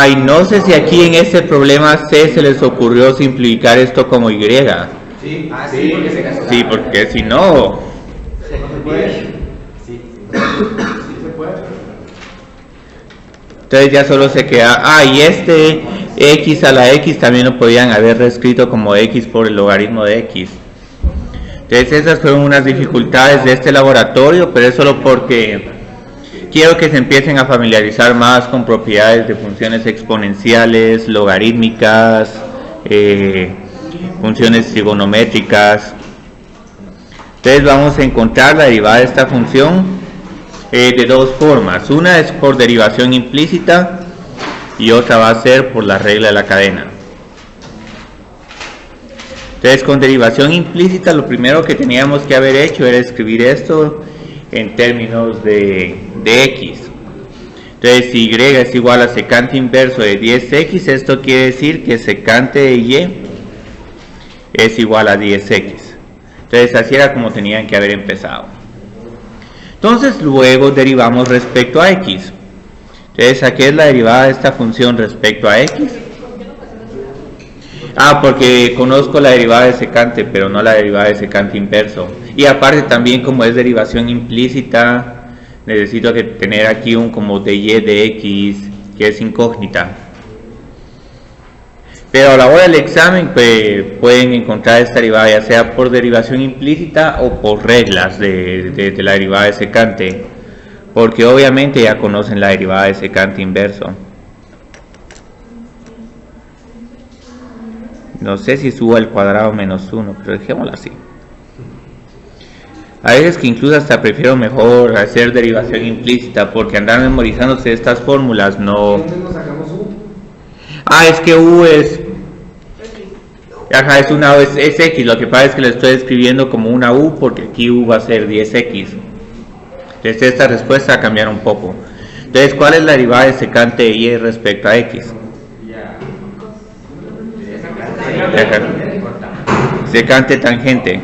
Ay, no sé si aquí en este problema C se les ocurrió simplificar esto como Y. Sí, sí, porque se casó. Sí, porque si no... Se puede. Sí, sí se puede. Entonces ya solo se queda... Ah, y este X a la X también lo podían haber reescrito como X por el logaritmo de X. Entonces esas fueron unas dificultades de este laboratorio, pero es solo porque quiero que se empiecen a familiarizar más con propiedades de funciones exponenciales, logarítmicas, funciones trigonométricas. Entonces vamos a encontrar la derivada de esta función de dos formas. Una es por derivación implícita y otra va a ser por la regla de la cadena. Entonces con derivación implícita lo primero que teníamos que haber hecho era escribir esto en términos de X. Entonces si Y es igual a secante inverso de 10X, esto quiere decir que secante de Y es igual a 10X. Entonces así era como tenían que haber empezado. Entonces luego derivamos respecto a X. Entonces aquí es la derivada de esta función respecto a X. Ah, porque conozco la derivada de secante, pero no la derivada de secante inverso. Y aparte también como es derivación implícita, necesito que tener aquí un como de y de x, que es incógnita. Pero a la hora del examen pues, pueden encontrar esta derivada ya sea por derivación implícita o por reglas de la derivada de secante. Porque obviamente ya conocen la derivada de secante inverso. No sé si subo al cuadrado menos 1, pero dejémoslo así. A veces que incluso hasta prefiero mejor hacer derivación implícita, porque andar memorizándose estas fórmulas no... ¿Dónde nos sacamos U? Ah, es que U es... Ajá, es X, lo que pasa es que le estoy escribiendo como una U, porque aquí U va a ser 10X. Entonces esta respuesta va a cambiar un poco. Entonces, ¿cuál es la derivada de secante de Y respecto a X? Secante tangente.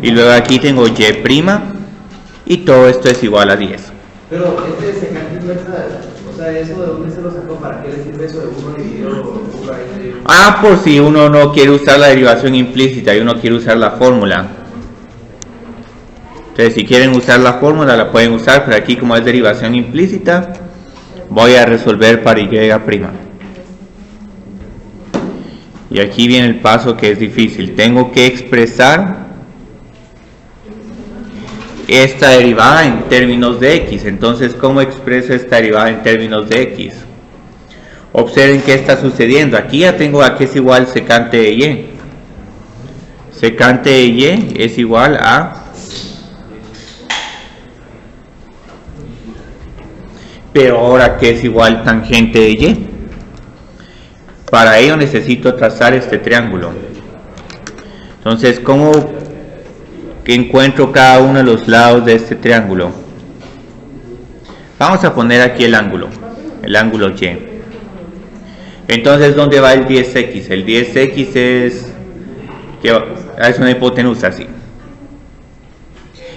Y luego aquí tengo Y' y todo esto es igual a 10. Pero este secante inversa, o sea, ¿eso de dónde se lo sacó? ¿Para qué le sirve eso de 1 dividido U raíz de... Ah, por si uno no quiere usar la derivación implícita y uno quiere usar la fórmula. Entonces si quieren usar la fórmula la pueden usar, pero aquí como es derivación implícita voy a resolver para Y'. Y aquí viene el paso que es difícil. Tengo que expresar esta derivada en términos de X. Entonces, ¿cómo expreso esta derivada en términos de X? Observen qué está sucediendo. Aquí ya tengo a que es igual secante de Y. Secante de Y es igual a... Pero ahora, ¿qué es igual tangente de Y? Para ello necesito trazar este triángulo. Entonces, ¿cómo encuentro cada uno de los lados de este triángulo? Vamos a poner aquí el ángulo Y. Entonces, ¿dónde va el 10x? El 10x es una hipotenusa, así.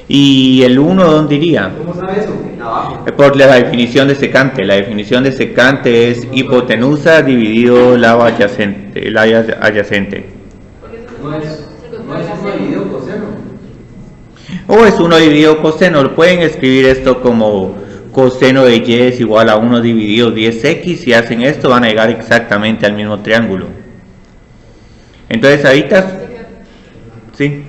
¿Y el 1 dónde iría? ¿Cómo sabe eso? Abajo. Por la definición de secante. La definición de secante es hipotenusa dividido lado adyacente. No es 1 dividido coseno. O es 1 dividido coseno. Pueden escribir esto como coseno de Y es igual a 1 dividido 10x. Si hacen esto van a llegar exactamente al mismo triángulo. Entonces ahorita... ¿Sí?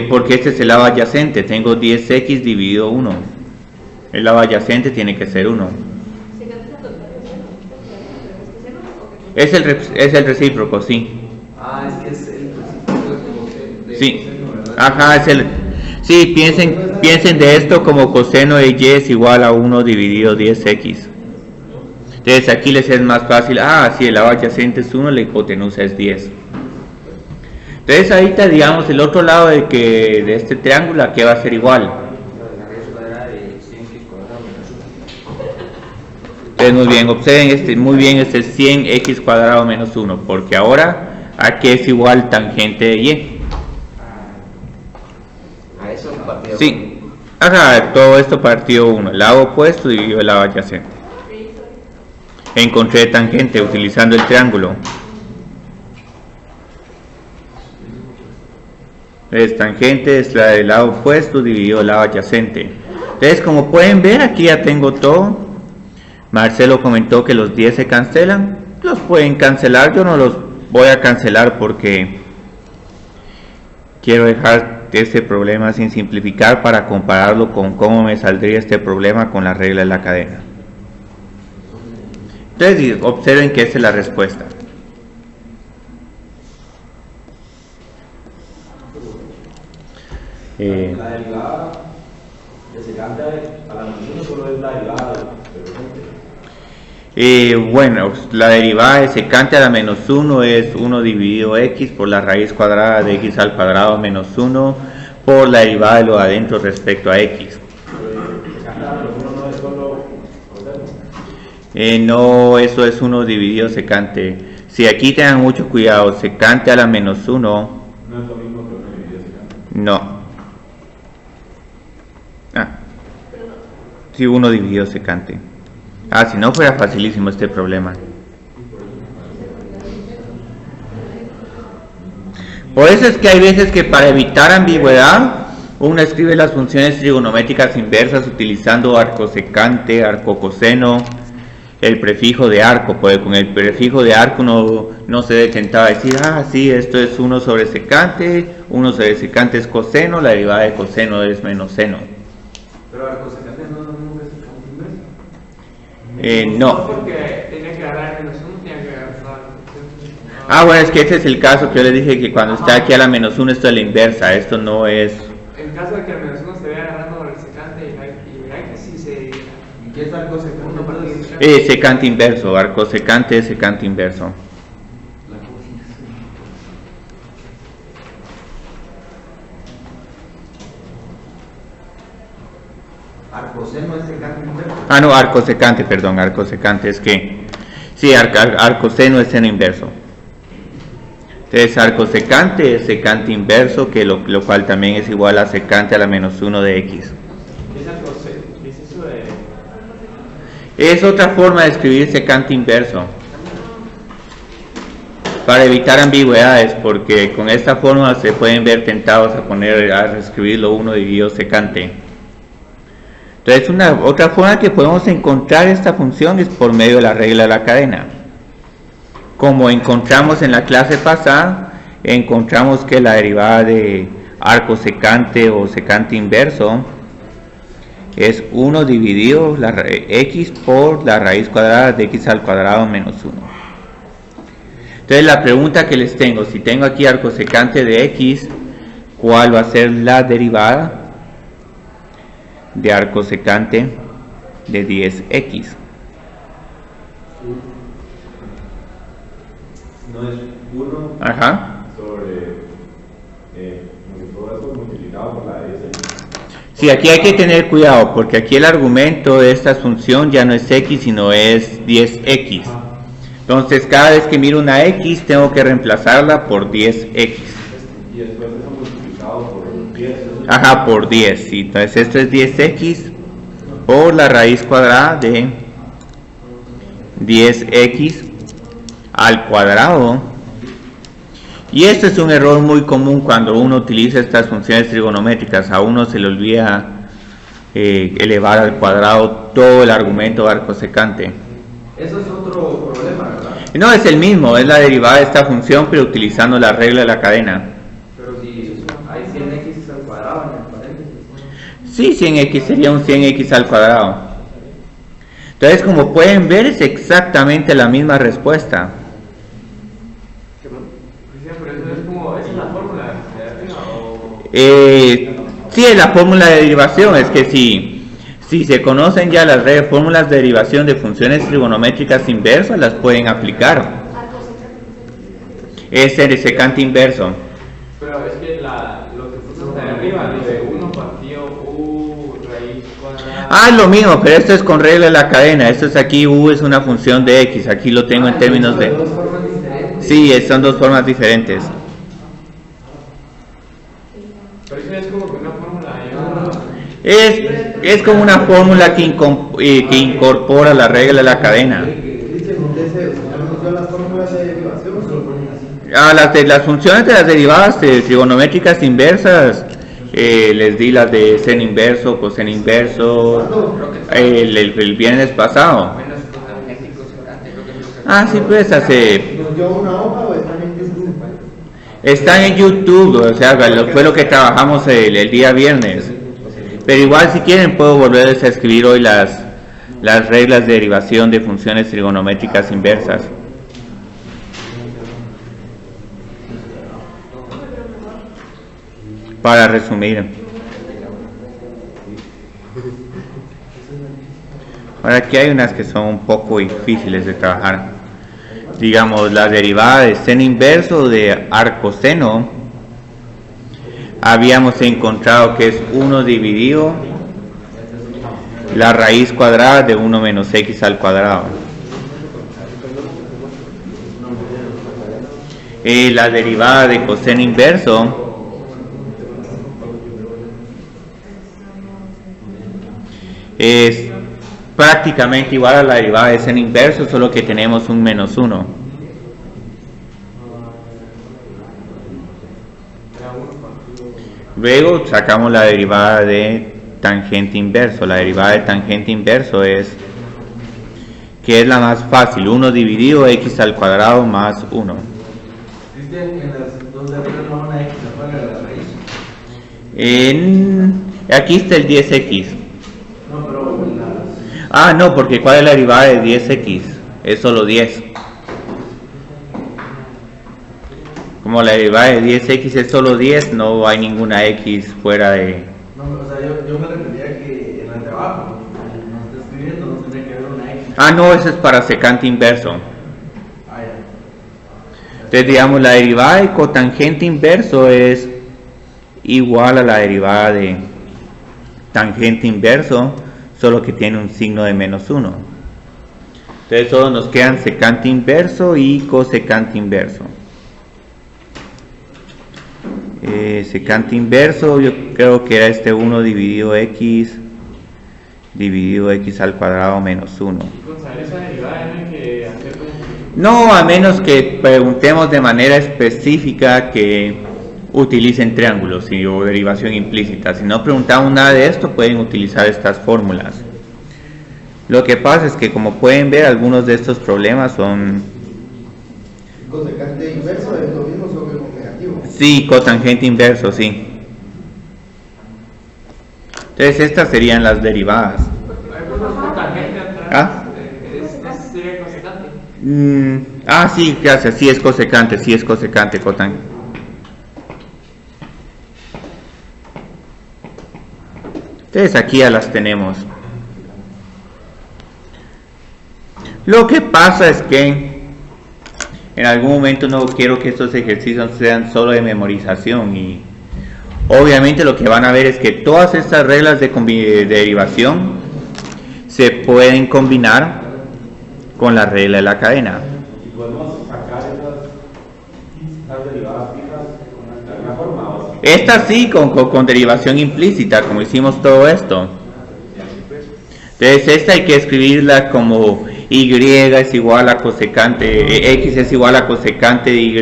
Porque este es el lado adyacente. Tengo 10x dividido 1. El lado adyacente tiene que ser 1. Es el recíproco, sí. Ah, es que es el recíproco de Sí. coseno, ¿verdad? Ajá, es el... Sí, piensen de esto como coseno de Y es igual a 1 dividido 10x. Entonces aquí les es más fácil. Ah, sí, el lado adyacente es 1, la hipotenusa es 10. Entonces ahorita digamos el otro lado de este triángulo, ¿a qué va a ser igual? La raíz cuadrada de 100x cuadrado menos 1. Entonces muy bien, observen muy bien este es 100x cuadrado menos 1, porque ahora ¿a qué es igual tangente de Y? A eso partido. Sí. Ajá, todo esto partió 1, el lado opuesto dividido el lado adyacente. Encontré tangente utilizando el triángulo. Es tangente es la del lado opuesto dividido el lado adyacente. Entonces, como pueden ver, aquí ya tengo todo. Marcelo comentó que los 10 se cancelan. Los pueden cancelar, yo no los voy a cancelar porque quiero dejar este problema sin simplificar para compararlo con cómo me saldría este problema con la regla de la cadena. Entonces, observen que esa es la respuesta. La derivada de secante a la menos 1 solo es la derivada de bueno, la derivada de secante a la menos 1 es 1 dividido x por la raíz cuadrada de x al cuadrado menos 1 por la derivada de lo de adentro respecto a x. secante a la menos 1 no es solo No, eso es 1 dividido secante. Si aquí tengan mucho cuidado, secante a la menos 1 no es lo mismo que 1 dividido secante. no. Si 1 dividido secante. Si no fuera facilísimo este problema. Por eso es que hay veces que para evitar ambigüedad, uno escribe las funciones trigonométricas inversas utilizando arco secante, arco coseno, el prefijo de arco, porque con el prefijo de arco uno no se debe tentar a decir, sí, esto es 1 sobre secante es coseno, la derivada de coseno es menos seno. Pero arco secante no es lo mismo que secante inverso. No. Porque tenía que agarrar menos 1, tenía que agarrar. Bueno, es que ese es el caso que yo les dije que cuando está aquí a la menos 1 esto es la inversa, esto no es... En caso de que el menos 1 se vea agarrando el secante y verá que sí se... ¿Y qué es arco secante? Una parte de secante. Secante inverso, arco secante es secante inverso. Arcoseno es secante inverso. No, arco secante, perdón, arco secante es que... Sí, arco seno es seno inverso. Entonces, arco secante es secante inverso, que lo cual también es igual a secante a la menos 1 de x. ¿Qué es arcoseno? ¿Qué es eso de...? Es otra forma de escribir secante inverso. Para evitar ambigüedades, porque con esta forma se pueden ver tentados a reescribirlo 1 dividido secante. Entonces, otra forma que podemos encontrar esta función es por medio de la regla de la cadena. Como encontramos en la clase pasada, encontramos que la derivada de arco secante o secante inverso es 1 dividido x por la raíz cuadrada de x al cuadrado menos 1. Entonces la pregunta que les tengo, si tengo aquí arco secante de x, ¿cuál va a ser la derivada de arco secante de 10x? No es 1 sobre todo eso multiplicado por la de 10x. Sí, aquí hay que tener cuidado porque aquí el argumento de esta función ya no es x sino es 10x. Entonces cada vez que miro una x tengo que reemplazarla por 10x. Y después eso multiplicado por 10. Por 10, sí. Entonces esto es 10x por la raíz cuadrada de 10x al cuadrado. Y esto es un error muy común cuando uno utiliza estas funciones trigonométricas. A uno se le olvida elevar al cuadrado todo el argumento de arco secante. Eso es otro problema, ¿verdad? No, es el mismo, es la derivada de esta función pero utilizando la regla de la cadena. Pero si hay 100x al cuadrado en el paréntesis. Sí, 100x sería un 100x al cuadrado. Entonces, como pueden ver, es exactamente la misma respuesta. Pero eso es como... ¿Es una fórmula de arriba o...? Sí, es la fórmula de derivación. Es que si se conocen ya las fórmulas de derivación de funciones trigonométricas inversas, las pueden aplicar. Es el secante inverso. Pero es que lo que puso de arriba dice 1 partido u raíz cuadrada. Lo mismo, pero esto es con regla de la cadena. Esto es aquí, u es una función de x. Aquí lo tengo en términos de... Dos formas diferentes. Sí, son dos formas diferentes. Pero eso es como que una fórmula Es como una fórmula que incorpora la regla de la cadena. las fórmulas de derivación o se lo ponen así? Las funciones de las derivadas trigonométricas inversas, les di las de seno inverso, coseno inverso, el viernes pasado. Ah, sí, pues hace... ¿Nos dio una hoja o están en YouTube? Están en YouTube, o sea, fue lo que trabajamos el día viernes. Pero igual si quieren puedo volverles a escribir hoy las reglas de derivación de funciones trigonométricas inversas. Para resumir. Ahora aquí hay unas que son un poco difíciles de trabajar. Digamos, la derivada de seno inverso de arcoseno. Habíamos encontrado que es 1 dividido la raíz cuadrada de 1 menos x al cuadrado. La derivada de coseno inverso es prácticamente igual a la derivada de seno inverso, solo que tenemos un menos 1. Luego sacamos la derivada de tangente inverso. La derivada de tangente inverso es la más fácil, 1 dividido x al cuadrado más 1. ¿En las dos de arriba no van a x afuera de la raíz? Aquí está el 10x. No, pero en las... Ah, no, porque ¿cuál es la derivada de 10x? Es solo 10. Como la derivada de 10x es solo 10, no hay ninguna x fuera de... No, o sea, yo me refería que en el de abajo, no está escribiendo, no tendría que haber una x. Ah, no, eso es para secante inverso. Ah, ya. Entonces, digamos, la derivada de cotangente inverso es igual a la derivada de tangente inverso, solo que tiene un signo de menos 1. Entonces, solo nos quedan secante inverso y cosecante inverso. Secante inverso, yo creo que era 1 dividido x al cuadrado menos 1. Esa derivada hay que hacer como... No, a menos que preguntemos de manera específica que utilicen triángulos o derivación implícita. Si no preguntamos nada de esto, pueden utilizar estas fórmulas. Lo que pasa es que, como pueden ver, algunos de estos problemas son... ¿Cosecante inverso es lo mismo, solo que con negativo? Sí, cotangente inverso, sí. Entonces estas serían las derivadas. ¿Ah? ¿Sería cosecante? Sí, gracias, sí es cosecante, cotangente. Entonces aquí ya las tenemos. Lo que pasa es que en algún momento no quiero que estos ejercicios sean solo de memorización, y obviamente lo que van a ver es que todas estas reglas de derivación se pueden combinar con la regla de la cadena. ¿Y podemos sacar las derivadas fijas de alguna forma? ¿O? Esta sí, con derivación implícita, como hicimos todo esto. Entonces esta hay que escribirla como y es igual a cosecante, x es igual a cosecante de y,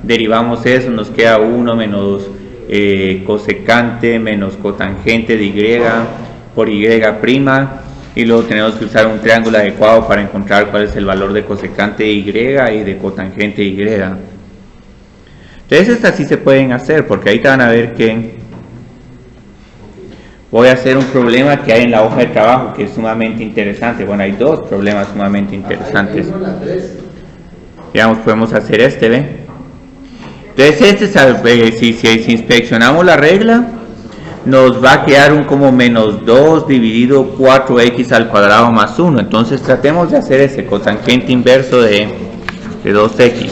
derivamos eso, nos queda 1 menos cosecante menos cotangente de y por y prima, y luego tenemos que usar un triángulo adecuado para encontrar cuál es el valor de cosecante de y de cotangente de y. Entonces estas sí se pueden hacer, porque ahorita van a ver que voy a hacer un problema que hay en la hoja de trabajo que es sumamente interesante. Bueno, hay dos problemas sumamente interesantes. Digamos, podemos hacer este, ¿ve? Entonces si inspeccionamos la regla, nos va a quedar un como menos 2 dividido 4x al cuadrado más 1. Entonces tratemos de hacer ese cotangente inverso de 2x.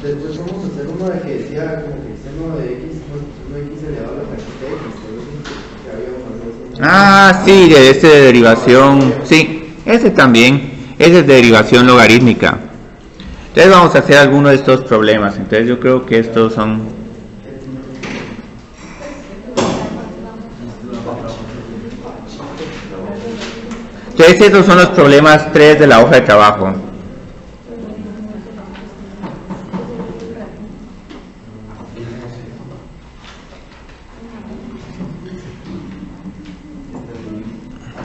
Después vamos a hacer uno de que decía como que seno de x, no x elevado a la tangente de x. Ah, sí, de ese de derivación, sí, ese también, ese es de derivación logarítmica. Entonces vamos a hacer alguno de estos problemas. Entonces yo creo que estos son... Entonces esos son los problemas 3 de la hoja de trabajo.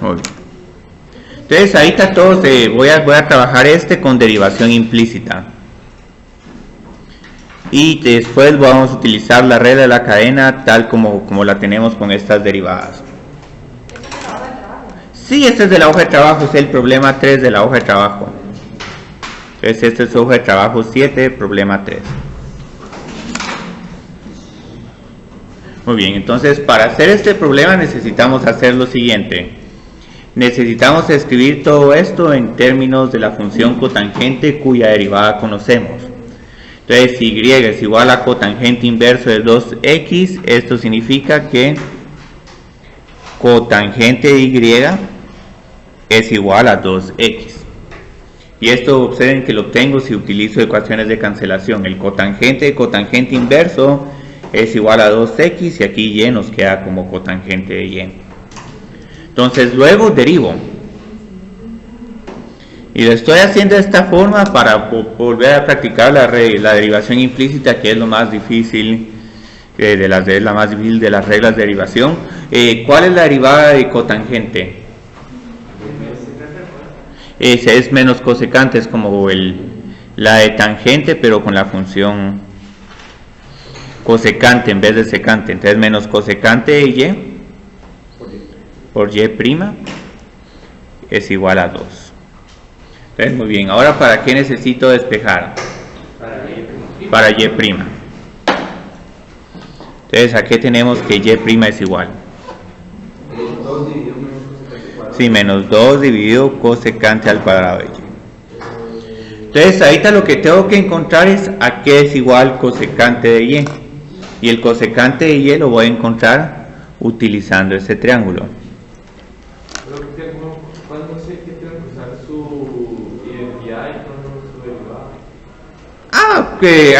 Muy bien. Entonces ahorita todos voy a trabajar con derivación implícita. Y después vamos a utilizar la regla de la cadena tal como la tenemos con estas derivadas. Sí, este es de la hoja de trabajo, es el problema 3 de la hoja de trabajo. Entonces este es hoja de trabajo 7, problema 3. Muy bien, entonces para hacer este problema necesitamos hacer lo siguiente. Necesitamos escribir todo esto en términos de la función cotangente cuya derivada conocemos. Entonces, si y es igual a cotangente inverso de 2x, esto significa que cotangente de y es igual a 2x. Y esto observen que lo obtengo si utilizo ecuaciones de cancelación. El cotangente de cotangente inverso es igual a 2x y aquí y nos queda como cotangente de y. Entonces luego derivo. Y lo estoy haciendo de esta forma para volver a practicar la derivación implícita, que es lo más difícil de las reglas de derivación. ¿Cuál es la derivada de cotangente? Ese es menos cosecante, es como la de tangente, pero con la función cosecante en vez de secante. Entonces menos cosecante de y por y' es igual a 2. Entonces, muy bien, ahora ¿para qué necesito despejar? Para y'. Entonces aquí tenemos que y' es igual. Sí, menos 2 dividido cosecante al cuadrado de y. Entonces ahorita lo que tengo que encontrar es a qué es igual cosecante de y. Y el cosecante de y lo voy a encontrar utilizando este triángulo. ¿Cuándo sé que tengo que usar su identidad y cuándo su derivada? Que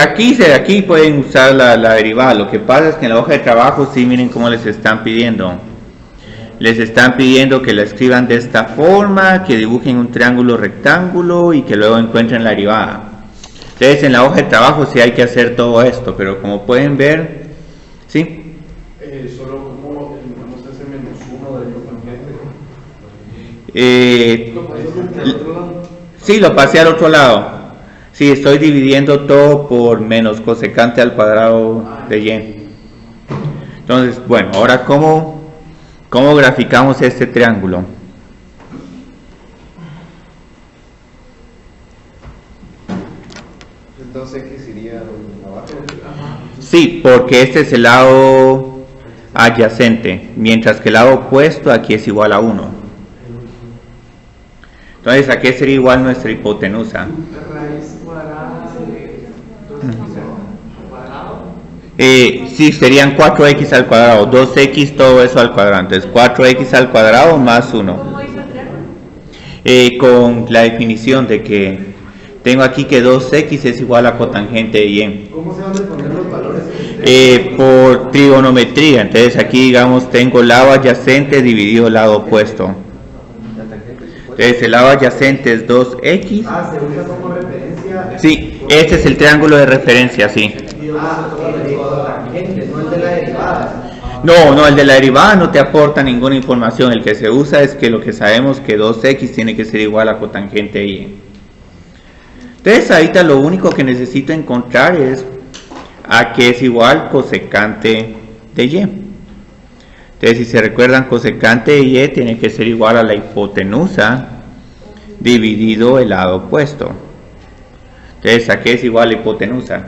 aquí pueden usar la derivada. Lo que pasa es que en la hoja de trabajo, sí, miren cómo les están pidiendo. Les están pidiendo que la escriban de esta forma, que dibujen un triángulo rectángulo y que luego encuentren la derivada. Entonces en la hoja de trabajo sí hay que hacer todo esto, pero como pueden ver, ¿sí? Solo como eliminamos ese menos 1 del cotangente. Sí, lo pasé al otro lado. Sí, estoy dividiendo todo por menos cosecante al cuadrado de y. Entonces, bueno, ahora ¿cómo graficamos este triángulo? Entonces, ¿qué sería abajo? Sí, porque este es el lado adyacente, mientras que el lado opuesto aquí es igual a 1. Entonces, ¿a qué sería igual nuestra hipotenusa? Raíz cuadrada de 2x al cuadrado. Sí, serían 4x al cuadrado, 2x, todo eso al cuadrado. Entonces, 4x al cuadrado más 1. ¿Cómo hizo el triángulo? Con la definición de que tengo aquí que 2x es igual a cotangente de y. ¿Cómo se van a poner los valores? Por trigonometría. Entonces, aquí, digamos, tengo el lado adyacente dividido el lado opuesto. Entonces el lado adyacente es 2x. Se usa como referencia. Sí, este es el triángulo de referencia, sí. El de cotangente, no el de la derivada. No, el de la derivada no te aporta ninguna información. El que se usa es que lo que sabemos que 2x tiene que ser igual a cotangente de y. Entonces ahorita lo único que necesito encontrar es a qué es igual cosecante de y. Entonces, si se recuerdan, cosecante de y tiene que ser igual a la hipotenusa dividido el lado opuesto. Entonces, ¿a qué es igual la hipotenusa?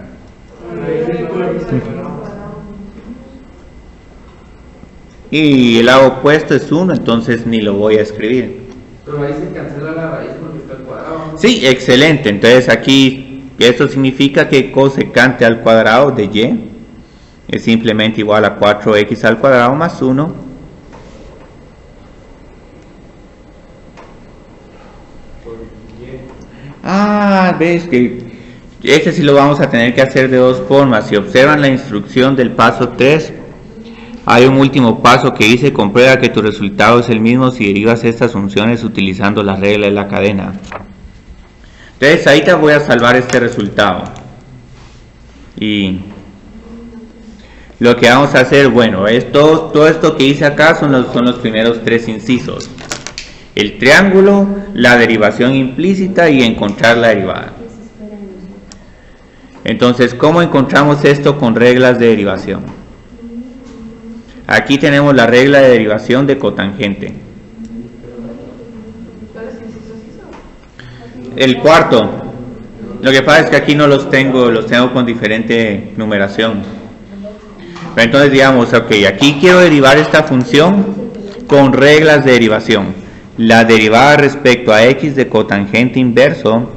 Y el lado opuesto es 1, entonces ni lo voy a escribir. Pero ahí se cancela la raíz porque está al cuadrado. Sí, excelente. Entonces, aquí esto significa que cosecante al cuadrado de y es simplemente igual a 4x al cuadrado más 1. Ves que este sí lo vamos a tener que hacer de dos formas. Si observan la instrucción del paso 3, Hay un último paso que dice: comprueba que tu resultado es el mismo si derivas estas funciones utilizando la regla de la cadena. Entonces ahí te voy a salvar este resultado. Y lo que vamos a hacer, bueno, es todo esto que hice acá son los primeros tres incisos: el triángulo, la derivación implícita y encontrar la derivada. Entonces, ¿cómo encontramos esto con reglas de derivación? Aquí tenemos la regla de derivación de cotangente. El cuarto. Lo que pasa es que aquí no los tengo con diferente numeración. Pero entonces digamos, ok, aquí quiero derivar esta función con reglas de derivación. La derivada respecto a x de cotangente inverso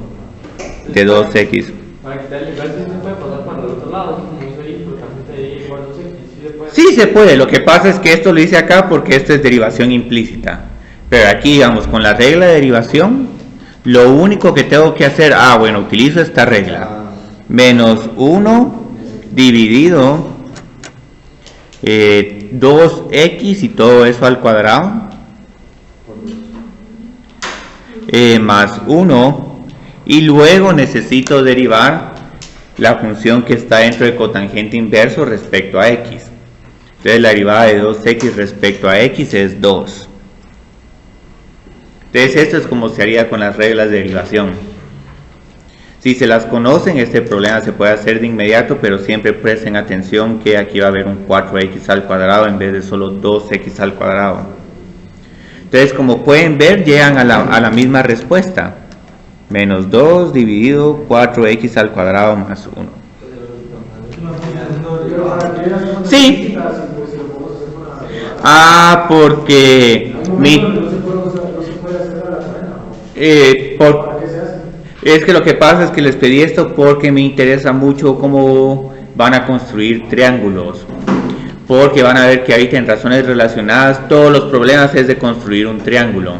de 2x. Para quitar el inverso se puede pasar para el otro lado, como hizo ahí, cotangente de igual 2x, sí se puede. Sí se puede, lo que pasa es que esto lo hice acá porque esto es derivación implícita. Pero aquí, digamos, con la regla de derivación, lo único que tengo que hacer, bueno, utilizo esta regla. Menos 1 dividido 2x y todo eso al cuadrado. Más 1. Y luego necesito derivar la función que está dentro de cotangente inverso respecto a x. Entonces la derivada de 2x respecto a x es 2. Entonces esto es como se haría con las reglas de derivación. Si se las conocen, este problema se puede hacer de inmediato, pero siempre presten atención que aquí va a haber un 4x al cuadrado en vez de solo 2x al cuadrado. Entonces, como pueden ver, llegan a la misma respuesta. Menos 2 dividido 4x al cuadrado más 1. Sí. Porque es que lo que pasa es que les pedí esto porque me interesa mucho cómo van a construir triángulos. Porque van a ver que ahorita en razones relacionadas todos los problemas es de construir un triángulo.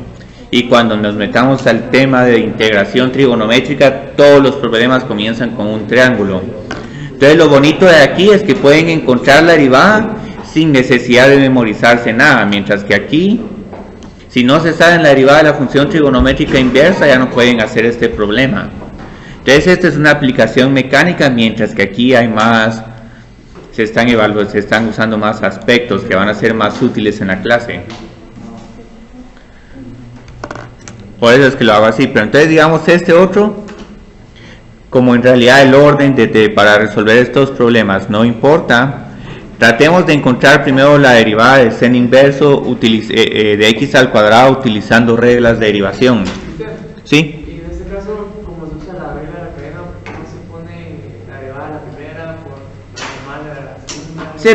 Y cuando nos metamos al tema de integración trigonométrica, todos los problemas comienzan con un triángulo. Entonces lo bonito de aquí es que pueden encontrar la derivada sin necesidad de memorizarse nada, mientras que aquí, si no se sabe la derivada de la función trigonométrica inversa, ya no pueden hacer este problema. Entonces esta es una aplicación mecánica, mientras que aquí hay más, se están usando más aspectos que van a ser más útiles en la clase. Por eso es que lo hago así. Pero entonces digamos este otro, como en realidad el orden para resolver estos problemas no importa, tratemos de encontrar primero la derivada del seno inverso de x al cuadrado utilizando reglas de derivación. ¿Sí? Y en este caso, como se usa la regla de la cadena, ¿cómo se pone la derivada de la primera por la normal de la segunda? Se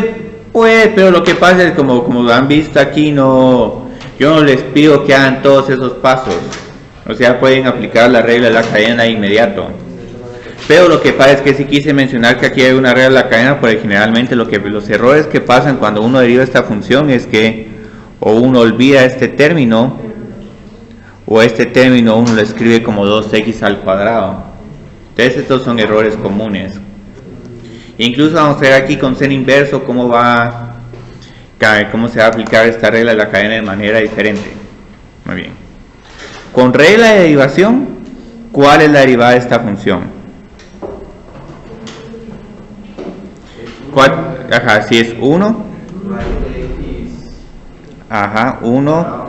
puede, pero lo que pasa es como han visto aquí, yo no les pido que hagan todos esos pasos. O sea, pueden aplicar la regla de la cadena de inmediato. Pero lo que pasa es que sí quise mencionar que aquí hay una regla de la cadena, porque generalmente los errores que pasan cuando uno deriva esta función es que o uno olvida este término, o este término uno lo escribe como 2x al cuadrado. Entonces estos son errores comunes. Incluso vamos a ver aquí con seno inverso cómo se va a aplicar esta regla de la cadena de manera diferente. Muy bien. Con regla de derivación, ¿cuál es la derivada de esta función? Ajá, si es 1. Ajá, 1.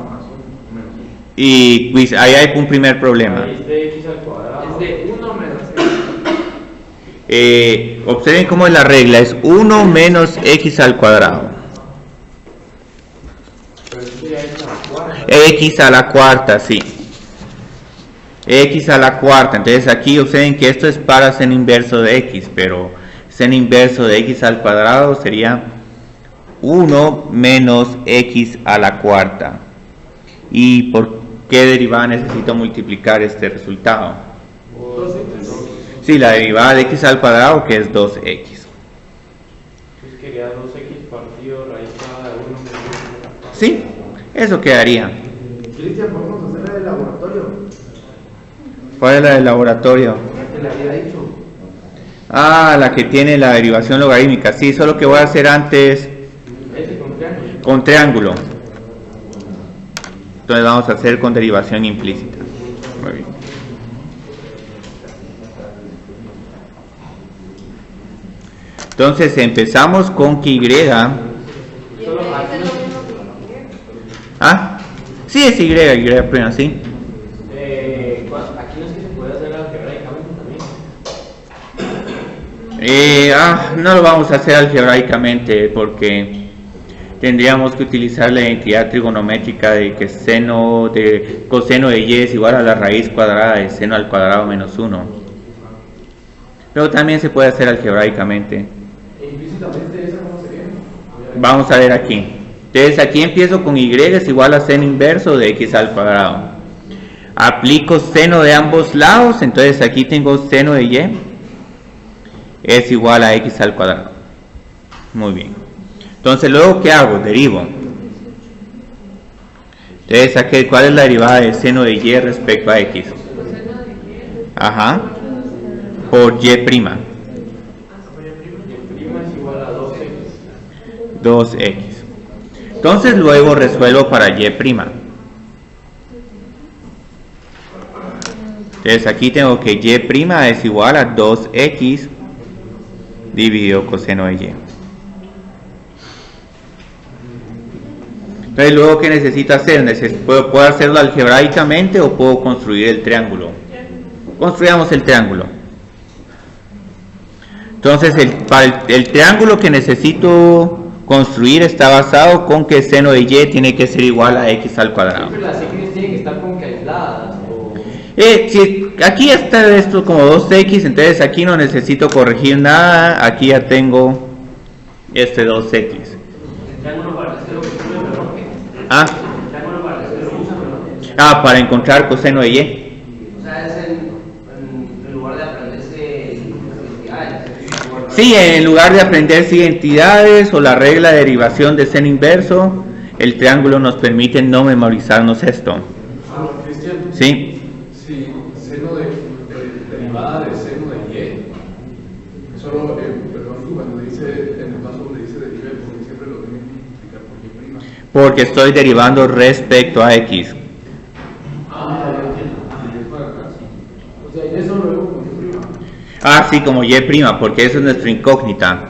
Y pues, ahí hay un primer problema. Es de x al cuadrado. Es de 1 menos x. Observen cómo es la regla, es 1 menos x al cuadrado. X a la cuarta, sí. X a la cuarta. Entonces aquí observen que esto es para seno inverso de x, pero seno inverso de x al cuadrado sería 1 menos x a la cuarta. ¿Y por qué derivada necesito multiplicar este resultado? Sí, la derivada de x al cuadrado, que es 2x. Pues quería 2x partido raíz cuadrada de 1 menos x a la cuarta. Sí, eso quedaría. Cristian, podemos hacer la del laboratorio. ¿Cuál es la del laboratorio? Ya te la había dicho. La que tiene la derivación logarítmica. Sí, solo que voy a hacer antes. con triángulo. Entonces vamos a hacer con derivación implícita. Muy bien. Entonces empezamos con que Y. ¿Ah? Sí, es Y prima, sí. Aquí no es que se puede hacer algebraicamente también. No lo vamos a hacer algebraicamente porque tendríamos que utilizar la identidad trigonométrica de que coseno de y es igual a la raíz cuadrada de seno al cuadrado menos 1. Pero también se puede hacer algebraicamente. Implícitamente, ¿esa cómo sería? Vamos a ver aquí. Entonces aquí empiezo con y es igual a seno inverso de x al cuadrado. Aplico seno de ambos lados, entonces aquí tengo seno de y es igual a x al cuadrado. Muy bien. Entonces luego, ¿qué hago? Derivo. Entonces aquí, ¿cuál es la derivada de seno de y respecto a x? Ajá. Por y prima. Y' es igual a 2x. 2x. Entonces luego resuelvo para y prima. Entonces aquí tengo que y prima es igual a 2x dividido coseno de y. Entonces luego, ¿qué necesito hacer? ¿Puedo hacerlo algebraicamente o puedo construir el triángulo? Construyamos el triángulo. Entonces para el triángulo que necesito construir está basado con que seno de y tiene que ser igual a x al cuadrado. Siempre las x tienen que estar como que aisladas. Si aquí está esto como 2x, entonces aquí no necesito corregir nada. Aquí ya tengo este 2x. El triángulo para hacer lo que tú me rompe. Ah, El triángulo para hacer lo que usa, perdón. para encontrar coseno de y. O sea, es en lugar de aprenderse identidades. Sí, en lugar de aprenderse identidades o la regla de derivación de seno inverso, el triángulo nos permite no memorizarnos esto. Cristian, ¿Sí? si seno derivada de seno de y, solo, perdón, cuando dice, en el paso donde dice derive, porque siempre lo tienen que multiplicar por y prima. Porque estoy derivando respecto a x. O sea, y eso luego con y prima. Sí, como y prima, porque eso es nuestra incógnita.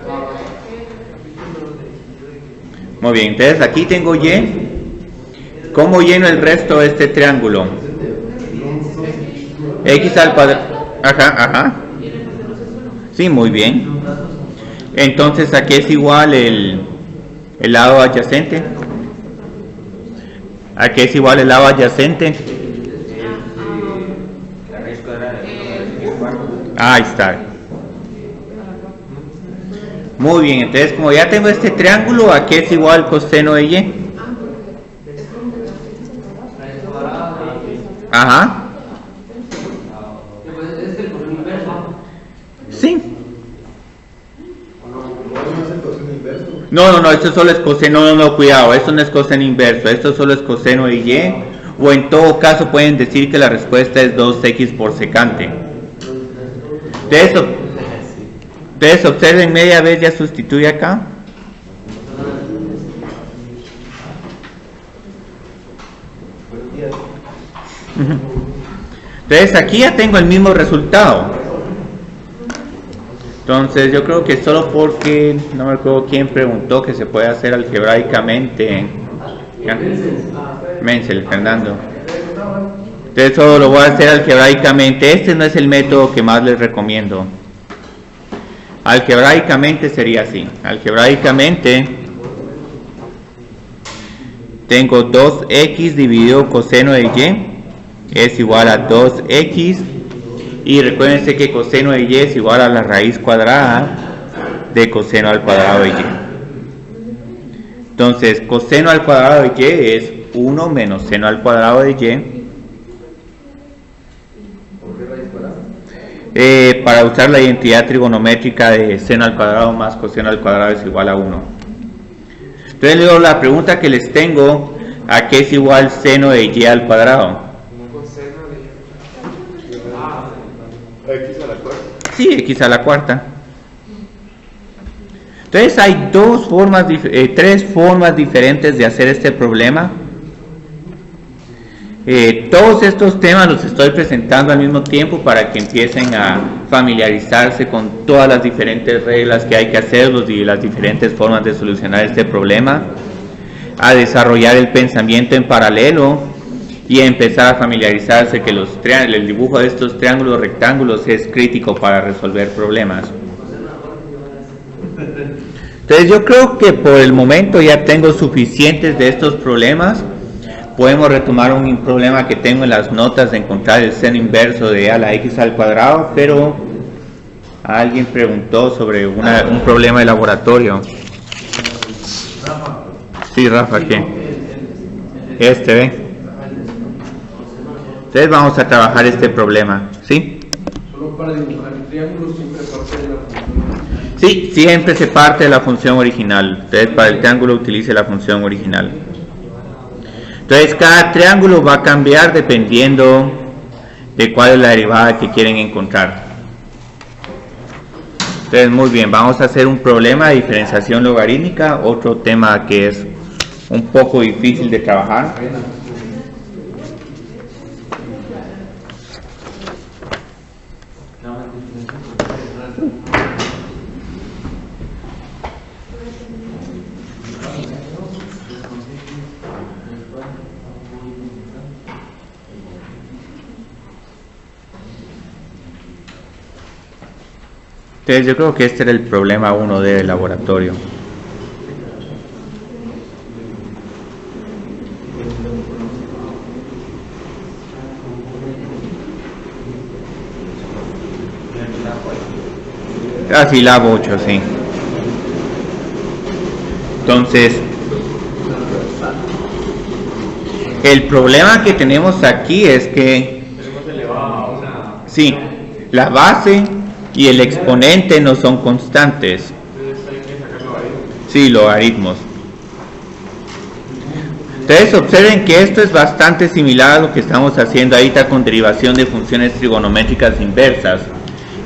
Muy bien, entonces aquí tengo y. ¿Cómo lleno el resto de este triángulo? X al cuadrado. Ajá. Sí, muy bien. Entonces aquí es igual el lado adyacente. Aquí es igual el lado adyacente. Ahí está. Muy bien, entonces como ya tengo este triángulo, aquí es igual coseno de y. Ajá. Es el coseno inverso. Sí. ¿No es el coseno inverso? No, esto solo es coseno, no, cuidado, esto no es coseno inverso, esto solo es coseno de y, o en todo caso pueden decir que la respuesta es 2x por secante. Entonces observen, media vez ya sustituye acá. Entonces aquí ya tengo el mismo resultado. Entonces yo creo que solo porque no me acuerdo quién preguntó que se puede hacer algebraicamente. ¿Ya? Menzel, Fernando. Entonces solo lo voy a hacer algebraicamente. Este no es el método que más les recomiendo. Algebraicamente sería así. Algebraicamente tengo 2x dividido coseno de y es igual a 2x, y recuérdense que coseno de y es igual a la raíz cuadrada de coseno al cuadrado de y. Entonces coseno al cuadrado de y es 1 menos seno al cuadrado de y. ¿Por qué raíz cuadrada? Para usar la identidad trigonométrica de seno al cuadrado más coseno al cuadrado es igual a 1. Entonces luego la pregunta que les tengo, ¿a qué es igual seno de y al cuadrado? X a la cuarta. Sí, x a la cuarta. Entonces hay tres formas diferentes de hacer este problema. Todos estos temas los estoy presentando al mismo tiempo para que empiecen a familiarizarse con todas las diferentes reglas que hay que hacer y las diferentes formas de solucionar este problema, a desarrollar el pensamiento en paralelo y a empezar a familiarizarse que el dibujo de estos triángulos rectángulos es crítico para resolver problemas. Entonces yo creo que por el momento ya tengo suficientes de estos problemas. Podemos retomar un problema que tengo en las notas de encontrar el seno inverso de a la x al cuadrado, pero alguien preguntó sobre un problema de laboratorio. Sí, Rafa, ¿qué? ¿Ve? Entonces vamos a trabajar este problema, ¿sí? Solo para dibujar triángulos siempre parte de la función. Sí, siempre se parte de la función original. Entonces para el triángulo utilice la función original. Entonces cada triángulo va a cambiar dependiendo de cuál es la derivada que quieren encontrar. Entonces muy bien, vamos a hacer un problema de diferenciación logarítmica, otro tema que es un poco difícil de trabajar. Entonces yo creo que este era el problema 1D del laboratorio. Así la 8, sí. Entonces, el problema que tenemos aquí es que sí, la base y el exponente no son constantes. Sí, logaritmos. Entonces observen que esto es bastante similar a lo que estamos haciendo ahorita con derivación de funciones trigonométricas inversas.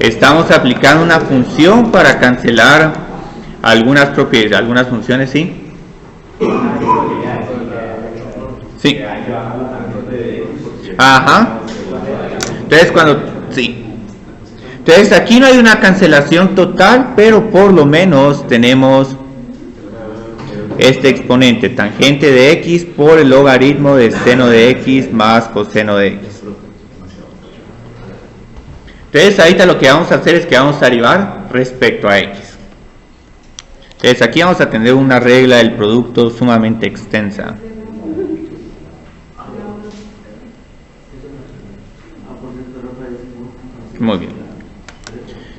Estamos aplicando una función para cancelar algunas propiedades, algunas funciones, ¿sí? Sí. Ajá. Entonces sí. Entonces aquí no hay una cancelación total, pero por lo menos tenemos este exponente, tangente de x por el logaritmo de seno de x más coseno de x. Entonces ahorita lo que vamos a hacer es que vamos a derivar respecto a x. Entonces aquí vamos a tener una regla del producto sumamente extensa. Muy bien.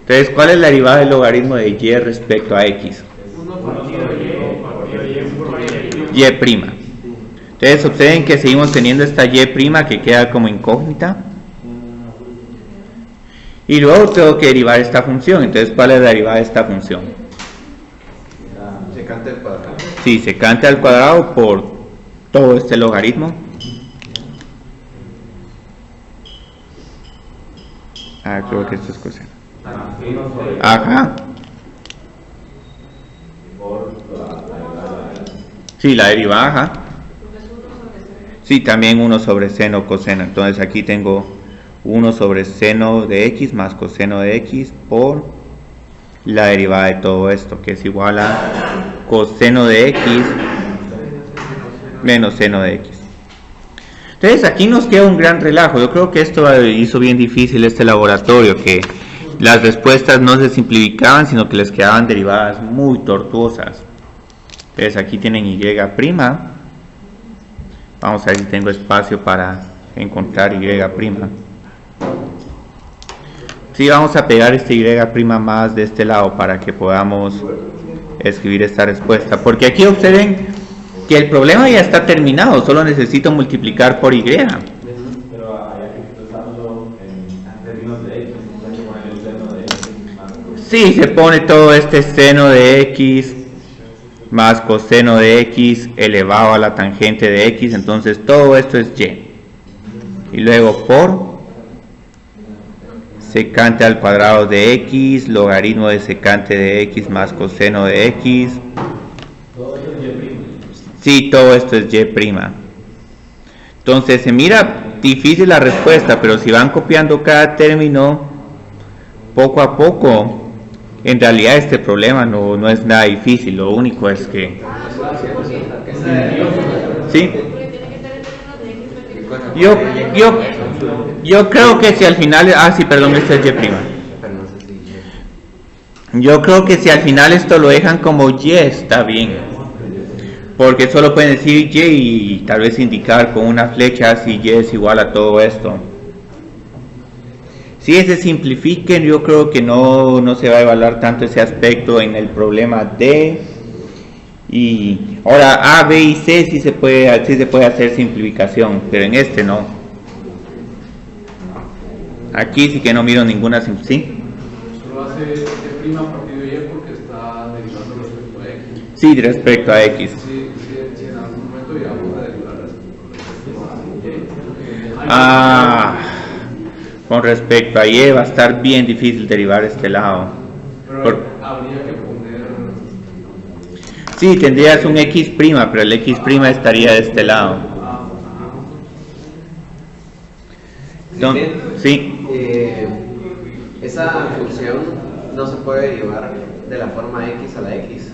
Entonces, ¿cuál es la derivada del logaritmo de y respecto a x? Y'. Entonces, observen que seguimos teniendo esta y' que queda como incógnita. Y luego tengo que derivar esta función. Entonces, ¿cuál es la derivada de esta función? Secante al cuadrado. Sí, secante al cuadrado por todo este logaritmo. Creo que esto es coseno. Ajá. Sí, la derivada, ajá. Sí, también 1 sobre seno coseno. Entonces aquí tengo 1 sobre seno de x más coseno de x por la derivada de todo esto, que es igual a coseno de x menos seno de x. Entonces aquí nos queda un gran relajo. Yo creo que esto hizo bien difícil este laboratorio, que las respuestas no se simplificaban, sino que les quedaban derivadas muy tortuosas. Entonces aquí tienen y'. Vamos a ver si tengo espacio para encontrar y'. Sí, vamos a pegar este y' más de este lado para que podamos escribir esta respuesta. Porque aquí observen que el problema ya está terminado, solo necesito multiplicar por y'. Pero allá que usarlo en términos de x, hay que poner el seno de x más coseno. Sí, se pone todo este seno de x más coseno de x elevado a la tangente de x, entonces todo esto es y. Y luego por secante al cuadrado de x, logaritmo de secante de x más coseno de x. Todo esto es Y'. Sí, todo esto es y'. Entonces se mira difícil la respuesta, pero si van copiando cada término poco a poco, en realidad este problema no es nada difícil. Lo único es que sí, yo creo que si al final, sí, perdón, este es y'. Yo creo que si al final esto lo dejan como y, está bien, porque solo pueden decir y y tal vez indicar con una flecha si y es igual a todo esto. Si se simplifiquen, yo creo que no se va a evaluar tanto ese aspecto en el problema D. Y ahora A, B y C sí se puede hacer simplificación, pero en este no. Aquí sí que no miro ninguna simplificación. Solo hace Y' a partir de Y porque está derivando respecto a X. Sí, respecto a X. Si en algún momento llegamos a derivar respecto a Y. Con respecto a Y va a estar bien difícil derivar este lado. Pero habría que poner... Sí, tendrías un X', pero el X' estaría de este lado. Entonces, sí. Esa función no se puede derivar de la forma x a la x.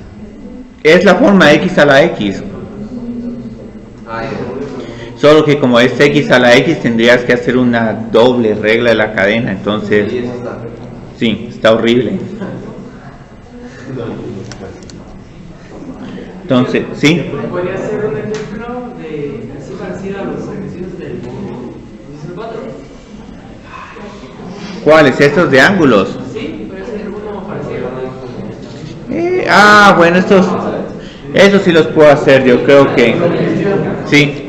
Es la forma x a la x. Solo que como es x a la x tendrías que hacer una doble regla de la cadena. Entonces, sí, está horrible. Entonces, sí. ¿Podría ser un ejemplo de así parecido a los ejercicios del 4? ¿Cuáles? ¿Estos de ángulos? Sí, puede ser uno parecido. Bueno, esos sí los puedo hacer, yo creo que sí.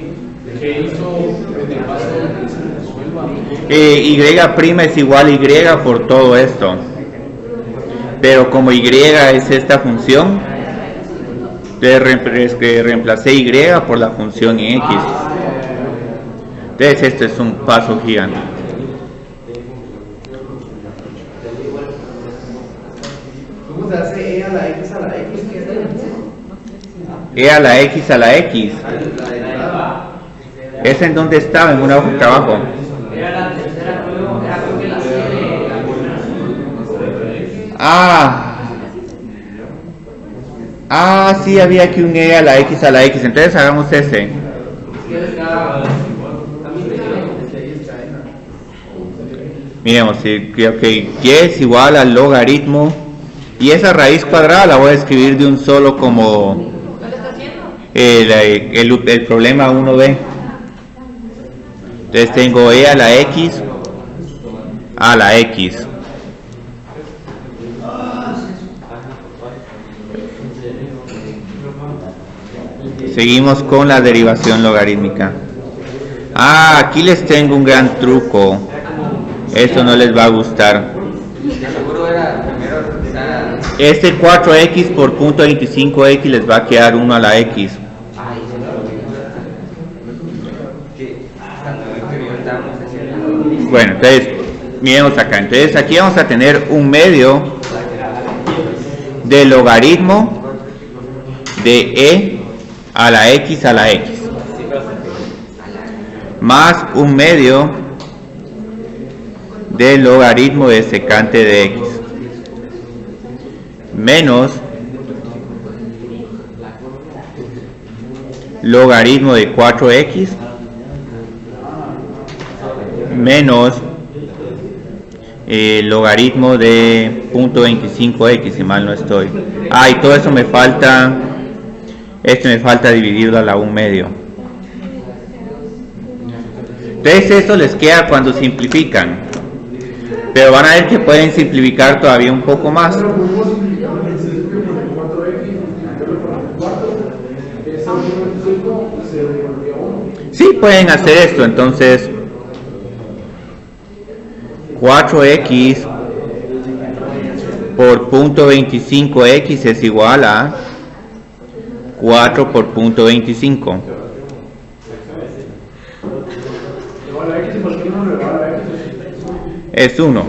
¿Qué hizo en el paso que se resuelva? Y' es igual a y por todo esto, pero como y es esta función, entonces reemplacé y por la función en x. Entonces esto es un paso gigante. ¿Cómo se hace E a la x a la x? ¿Qué es E a la x a la x. ¿Es en donde estaba? En una hoja de trabajo. Era la tercera juego, era creo que la sí, había aquí un E a la x a la x. Entonces hagamos ese. Miremos, ok, y es igual al logaritmo. Y esa raíz cuadrada la voy a escribir de un solo como el problema 1b. Entonces tengo E a la x a la x. Seguimos con la derivación logarítmica. Aquí les tengo un gran truco. Esto no les va a gustar. Este 4x por punto 25x les va a quedar 1 a la x. Bueno, entonces, miremos acá. Entonces aquí vamos a tener un medio de logaritmo de E a la x más un medio de logaritmo de secante de x menos logaritmo de 4x menos logaritmo de 0.25x, si mal no estoy. Y todo eso me falta, me falta dividirlo a la 1 medio. Entonces eso les queda cuando simplifican, pero van a ver que pueden simplificar todavía un poco más. Sí, pueden hacer esto. Entonces 4x por 0.25x es igual a 4 por 0.25. Es 1.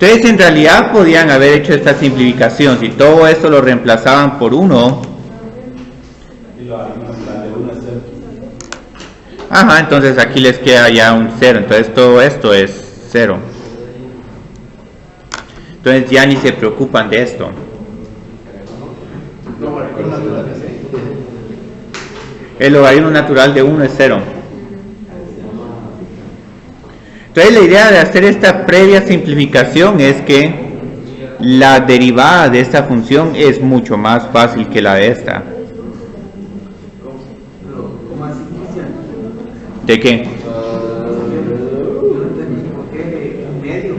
Entonces en realidad podían haber hecho esta simplificación. Si todo esto lo reemplazaban por 1, Y lo haríamos de 1 a 0. ajá, entonces aquí les queda ya un 0. Entonces todo esto es 0. Entonces ya ni se preocupan de esto. El logaritmo natural de 1 es 0. Entonces la idea de hacer esta previa simplificación es que la derivada de esta función es mucho más fácil que la de esta. ¿Cómo así, Cristian? ¿De qué? Yo no entendí por qué en medio.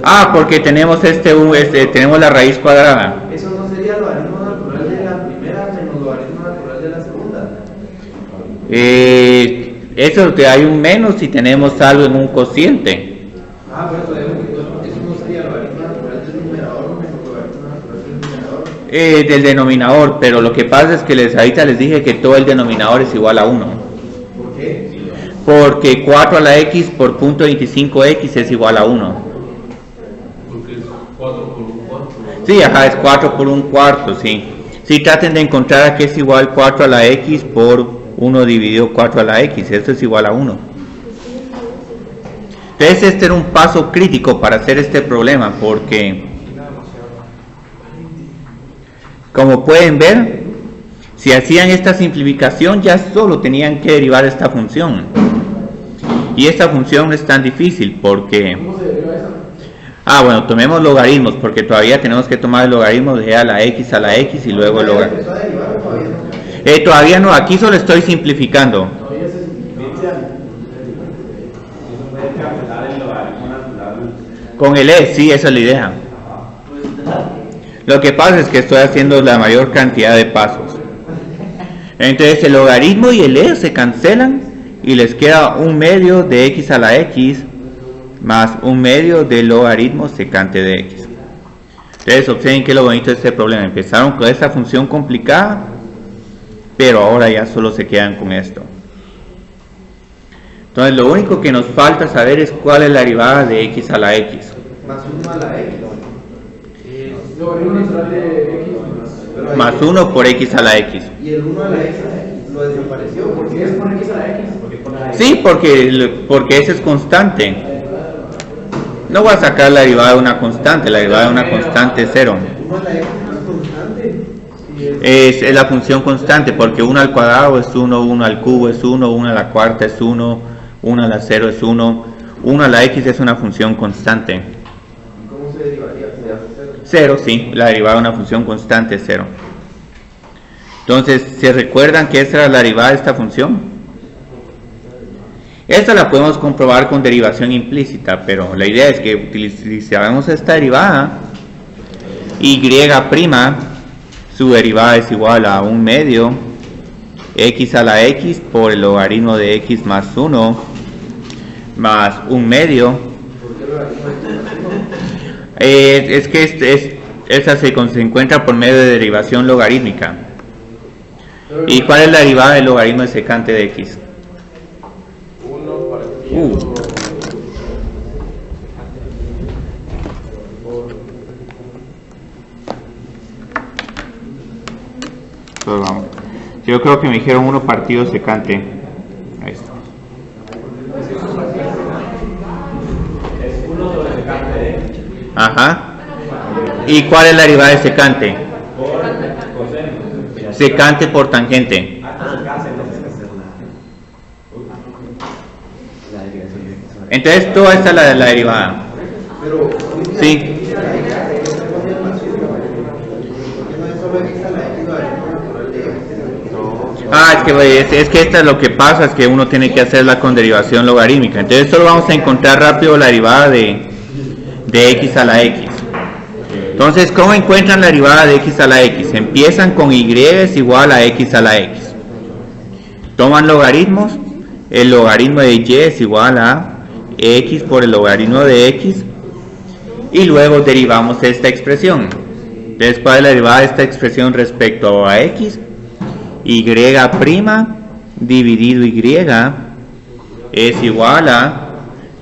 Ah, porque tenemos tenemos la raíz cuadrada. Eso no sería logaritmo natural de la primera menos logaritmo natural de la segunda. Eso te hay un menos si tenemos algo en un cociente. Ah, pero eso no sería logaritmo natural del numerador menos logaritmo natural del denominador. Del denominador, pero lo que pasa es que ahorita les dije que todo el denominador es igual a 1. ¿Por qué? Porque 4 a la x por punto 25x es igual a 1. Porque es 4 por 1 cuarto. Sí, ajá, es 4 por 1 cuarto, sí. Sí, traten de encontrar a que es igual 4 a la x por 1 dividido 4 a la x, esto es igual a 1. Entonces este era un paso crítico para hacer este problema, porque como pueden ver, si hacían esta simplificación ya solo tenían que derivar esta función. Y esta función no es tan difícil porque... ¿Cómo se deriva esa? Ah, bueno, tomemos logaritmos porque todavía tenemos que tomar el logaritmo de a la x y luego el logaritmo. ¿Empezó a derivar o todavía no? Todavía no, aquí solo estoy simplificando. Todavía se simplifica. Eso puede cancelar el logaritmo natural. Con el e, sí, esa es la idea. Lo que pasa es que estoy haciendo la mayor cantidad de pasos. Entonces el logaritmo y el e se cancelan y les queda un medio de x a la x más un medio del logaritmo secante de x. Entonces observen que lo bonito de este problema. Empezaron con esta función complicada, pero ahora ya solo se quedan con esto. Entonces lo único que nos falta saber es cuál es la derivada de x a la x. Más 1 a la x. Logaritmo natural de x Pero ahí- Más 1 por x a la x. Y el 1 a la x lo desapareció. ¿Por ¿Por qué qué? es por x a la x? Sí, porque ese es constante. No voy a sacar la derivada de una constante, la derivada de una constante es 0. 1 a la x no es constante. Es la función constante, porque 1 al cuadrado es 1, 1 al cubo es 1, 1 a la cuarta es 1, 1 a la 0 es 1, 1 a la x es una función constante. ¿Cómo se derivaría? Se hace 0. 0, sí, la derivada de una función constante es 0. Entonces, ¿se recuerdan que esa era la derivada de esta función? Esta la podemos comprobar con derivación implícita, pero la idea es que utilicemos esta derivada, y', su derivada es igual a un medio x a la x por el logaritmo de x más 1 más un medio. Es que esta se encuentra por medio de derivación logarítmica. ¿Y cuál es la derivada del logaritmo de secante de x? 1 partido. Pues vamos. Yo creo que me dijeron 1 partido secante. Ahí está. Es 1 sobre secante de x. Ajá. ¿Y cuál es la derivada de secante? Por coseno. Secante por tangente. Entonces toda esta es la derivada. Pero, Sí. ¿por qué no es solo x a la x logaritmo natural de x? Es que esta es lo que pasa, es que uno tiene que hacerla con derivación logarítmica. Entonces solo vamos a encontrar rápido la derivada de x a la x. Entonces, ¿cómo encuentran la derivada de x a la x? Empiezan con y es igual a x a la x. Toman logaritmos, el logaritmo de y es igual a x por el logaritmo de x, y luego derivamos esta expresión. Entonces, ¿cuál es la derivada de esta expresión respecto a x? Y' dividido y es igual a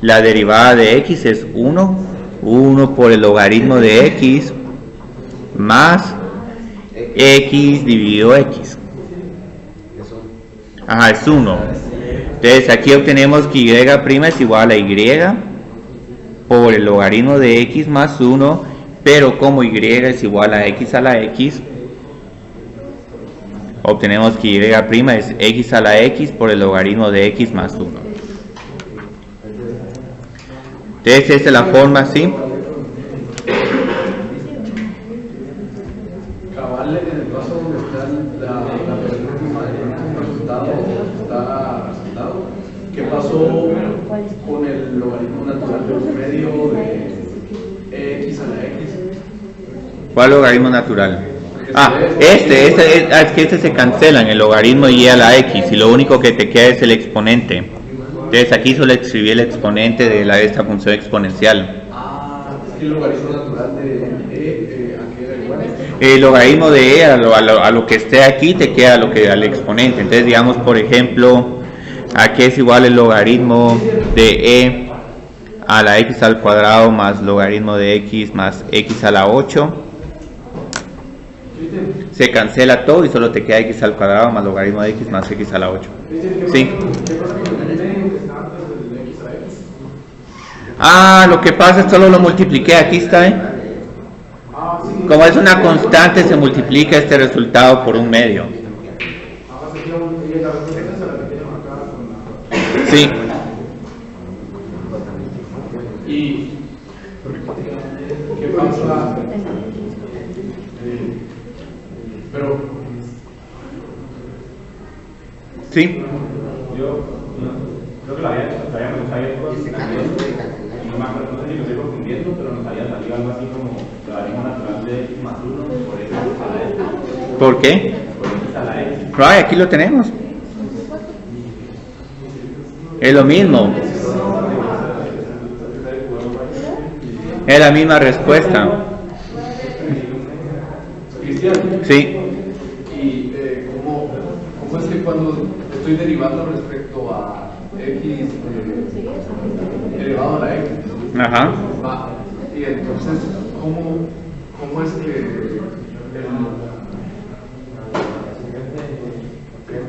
la derivada de x es 1 por el logaritmo de x más x dividido x. Ajá, es 1. Entonces aquí obtenemos que y' es igual a y por el logaritmo de x más 1, pero como y es igual a la x, obtenemos que y' es x a la x por el logaritmo de x más 1. Entonces esta es la forma así. Cabal, en el caso donde está la penúltima resultado, está resultado, ¿qué pasó con el logaritmo natural del medio de x a la x? ¿Cuál logaritmo natural? Es que este se cancela en el logaritmo y a la x y lo único que te queda es el exponente. Entonces aquí solo escribí el exponente de esta función exponencial. Es que el logaritmo natural de ¿a qué era igual? El logaritmo de e a lo que esté aquí te queda al exponente. Entonces digamos por ejemplo aquí es igual el logaritmo de e a la x al cuadrado más logaritmo de x más x a la 8. Se cancela todo y solo te queda x al cuadrado más logaritmo de x más x a la 8. ¿Sí? Lo que pasa es que solo lo multipliqué, aquí está, Como es una constante se multiplica este resultado por un medio. Sí. ¿Y qué pasa? Pero Sí. Yo creo que la habíamos no me acuerdo, no sé si me estoy confundiendo, pero nos había salido algo así como logaritmo natural de x más 1 por x a la x. ¿Por qué? Por x a la x. Right, aquí lo tenemos. Es lo mismo. Es la misma respuesta. Cristian. Sí. ¿Y cómo es que cuando estoy derivando respecto a x elevado a la x? Ajá. Y entonces, ¿cómo es que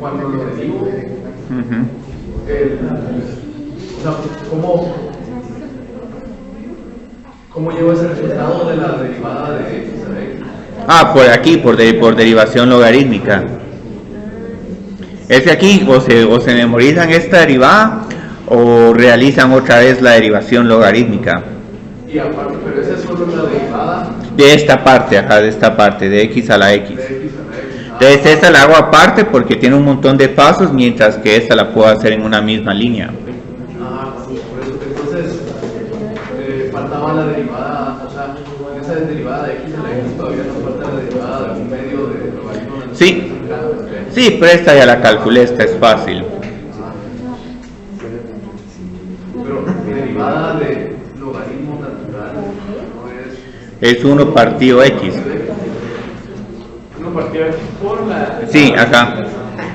cuando lo derivo, o sea, ¿cómo llevo ese resultado de la derivada de x a la x? Por aquí, por derivación logarítmica. Es que aquí o se memorizan esta derivada o realizan otra vez la derivación logarítmica. Y aparte, pero esa es solo la derivada De esta parte, acá de esta parte, de x a la x. de x a la x. Entonces esta la hago aparte porque tiene un montón de pasos, mientras que esta la puedo hacer en una misma línea. Por eso, entonces, faltaba la derivada, o sea, en esa derivada de x a la x todavía nos falta la derivada de un medio de logaritmo natural. Sí. Sí, pero esta ya la calculé, esta es fácil. Pero derivada de logaritmo natural no es... Es 1 partido x. 1 partido x por la... Sí, acá,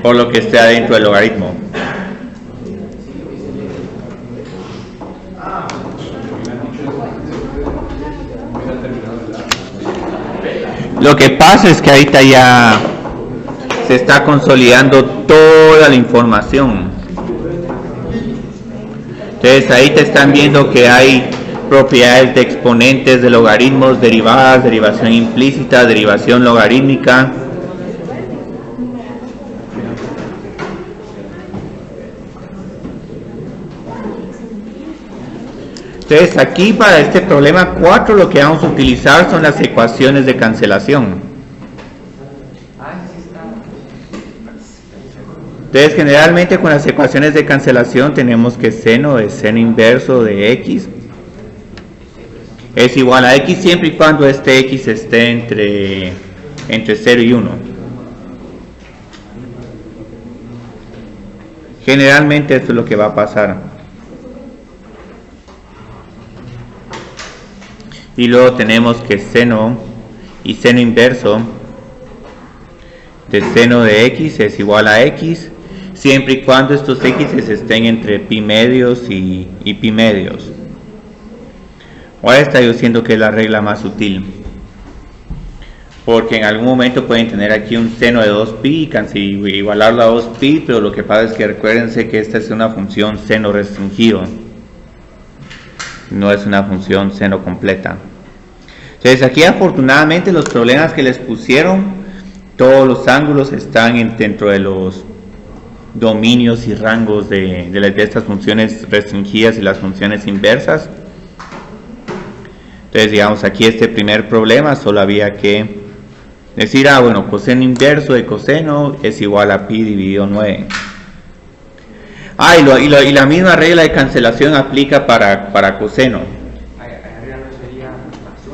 por lo que esté adentro del logaritmo. Lo que pasa es que ahorita ya se está consolidando toda la información. Entonces ahí te están viendo que hay propiedades de exponentes de logaritmos, derivadas, derivación implícita, derivación logarítmica. Entonces aquí para este problema 4 lo que vamos a utilizar son las ecuaciones de cancelación. Entonces generalmente con las ecuaciones de cancelación tenemos que seno de seno inverso de x es igual a x siempre y cuando este x esté entre 0 y 1. Generalmente esto es lo que va a pasar. Y luego tenemos que seno y seno inverso de seno de x es igual a x siempre y cuando estos x estén entre pi medios y pi medios. Ahora está yo siento que es la regla más útil, porque en algún momento pueden tener aquí un seno de 2pi y igualarlo a 2pi, pero lo que pasa es que recuérdense que esta es una función seno restringido, no es una función seno completa. Entonces aquí afortunadamente los problemas que les pusieron, todos los ángulos están dentro de los dominios y rangos de estas funciones restringidas y las funciones inversas. Entonces digamos aquí este primer problema solo había que decir, bueno, coseno inverso de coseno es igual a pi dividido 9. Y la misma regla de cancelación aplica para coseno. Arriba no sería más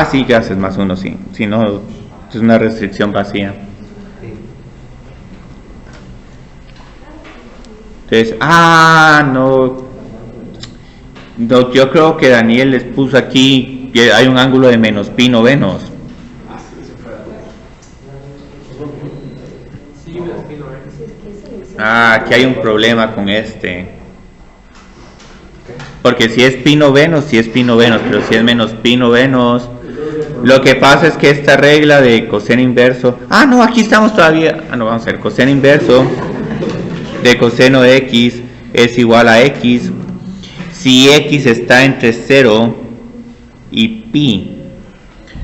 1. Sí, gracias, más 1, sí. Si no, es una restricción vacía. Entonces, no, yo creo que Daniel les puso aquí que hay un ángulo de menos pi novenos. Aquí hay un problema con este. Porque si es pi novenos, pero si es menos pi novenos, lo que pasa es que esta regla de coseno inverso, no, aquí estamos todavía, vamos a ver, coseno inverso de coseno de x es igual a x si x está entre 0 y pi.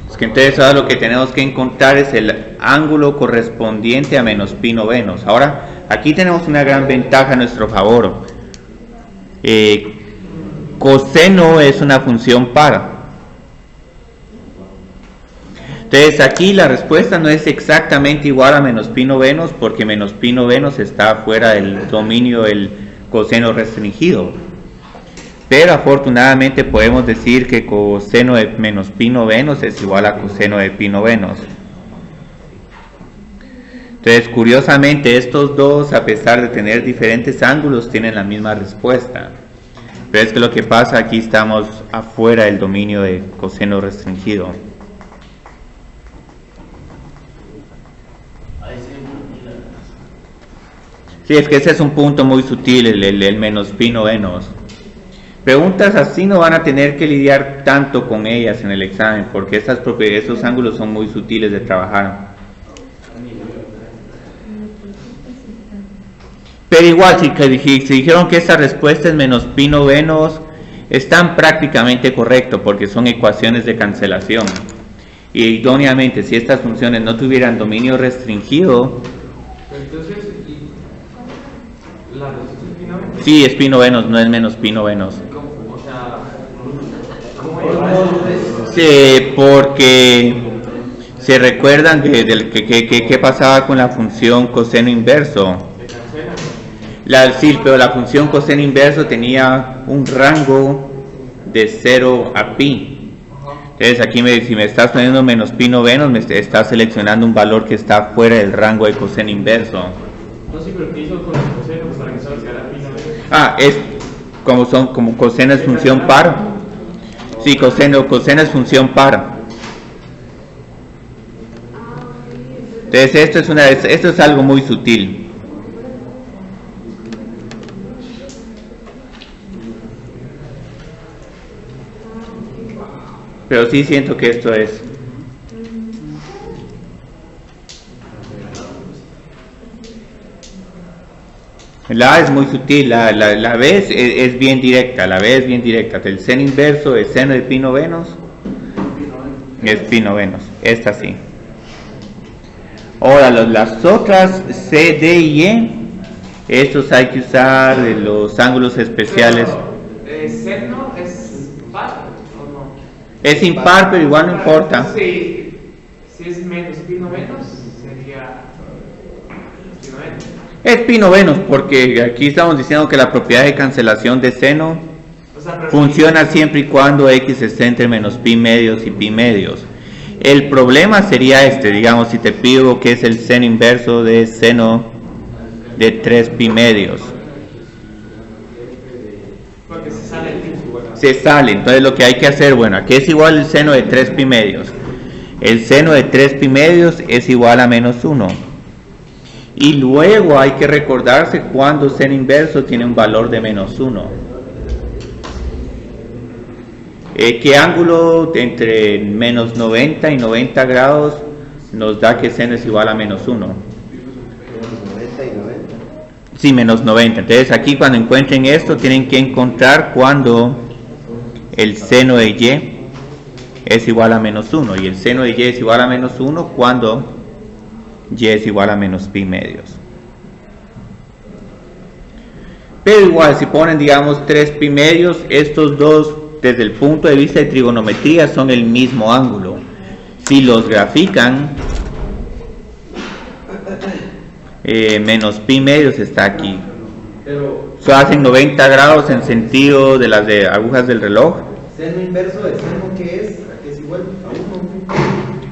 Es que entonces ahora lo que tenemos que encontrar es el ángulo correspondiente a menos pi novenos. Ahora, aquí tenemos una gran ventaja a nuestro favor. Coseno es una función par. Entonces aquí la respuesta no es exactamente igual a menos pi novenos, porque menos pi novenos está fuera del dominio del coseno restringido. Pero afortunadamente podemos decir que coseno de menos pi novenos es igual a coseno de pi novenos. Entonces, curiosamente, estos dos, a pesar de tener diferentes ángulos, tienen la misma respuesta. Pero es que lo que pasa, aquí estamos afuera del dominio de coseno restringido. Sí, es que ese es un punto muy sutil, el menos pi novenos. Preguntas así no van a tener que lidiar tanto con ellas en el examen, porque estos ángulos son muy sutiles de trabajar. Pero igual, si dijeron que esta respuesta es menos pi novenos, están prácticamente correctos, porque son ecuaciones de cancelación. Y idóneamente, si estas funciones no tuvieran dominio restringido... Entonces, ¿la respuesta es pi novenos? Sí, es pi novenos, no es menos pi novenos. O sea, ¿cómo es? Sí, porque se recuerdan que pasaba con la función coseno inverso. Sí, pero la función coseno inverso tenía un rango de 0 a pi. Entonces aquí si me estás poniendo menos pi novenos, me estás seleccionando un valor que está fuera del rango de coseno inverso. No sé, pero ¿qué hizo con los cosenos para que solo se haga pi novenos? Es como coseno es función par. Sí, coseno es función par. Entonces esto es algo muy sutil. Pero sí siento que esto es. La A es muy sutil, la B es bien directa, El seno inverso de seno de pi novenos es pi novenos, esta sí. Ahora las otras C, D y E, estos hay que usar los ángulos especiales. ¿Seno es par o no? Es impar, pero igual no importa. Sí, si es menos pi novenos, sería pi novenos. Es pi novenos, porque aquí estamos diciendo que la propiedad de cancelación de seno funciona siempre y cuando x esté entre menos pi medios y pi medios. El problema sería digamos, si te pido que es el seno inverso de seno de 3 pi medios. Porque se sale el tiempo. Se sale, entonces lo que hay que hacer, aquí es igual el seno de 3 pi medios. El seno de 3 pi medios es igual a menos 1. Y luego hay que recordarse cuando seno inverso tiene un valor de menos 1. ¿Qué ángulo entre menos 90 y 90 grados nos da que seno es igual a menos 1? 90 y 90. Sí, menos 90. Entonces aquí cuando encuentren esto tienen que encontrar cuando el seno de y es igual a menos 1. Y el seno de y es igual a menos 1 cuando y es igual a menos pi medios. Pero igual, si ponen, digamos, 3 pi medios, estos dos, desde el punto de vista de trigonometría, son el mismo ángulo. Si los grafican, menos pi medios está aquí. Pero, Hacen 90 grados en sentido de las de agujas del reloj. Seno inverso de seno, ¿qué es? ¿A qué es igual? A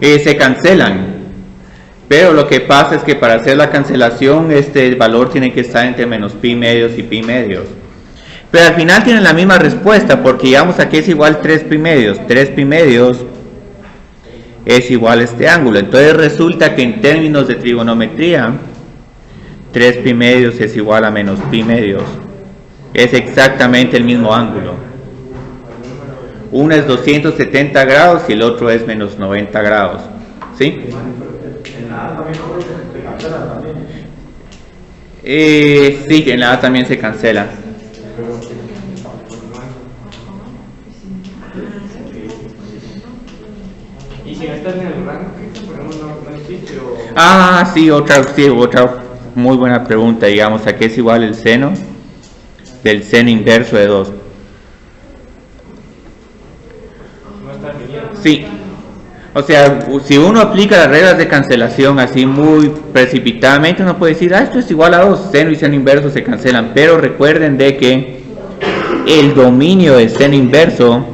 1. Se cancelan. Pero lo que pasa es que para hacer la cancelación, este valor tiene que estar entre menos pi medios y pi medios. Pero al final tienen la misma respuesta, porque digamos aquí es igual 3 pi medios. 3 pi medios es igual a este ángulo. Entonces resulta que en términos de trigonometría, 3 pi medios es igual a menos pi medios. Es exactamente el mismo ángulo. Uno es 270 grados y el otro es menos 90 grados. ¿Sí? Sí, en la A también se cancela. Y si no estás en el rango, ¿qué ponemos? No existe o... Sí, otra muy buena pregunta. Digamos, ¿a qué es igual el seno del seno inverso de 2? No está definido. Sí. O sea, si uno aplica las reglas de cancelación así muy precipitadamente, uno puede decir, esto es igual a 2, seno y seno inverso se cancelan. Pero recuerden de que el dominio de seno inverso...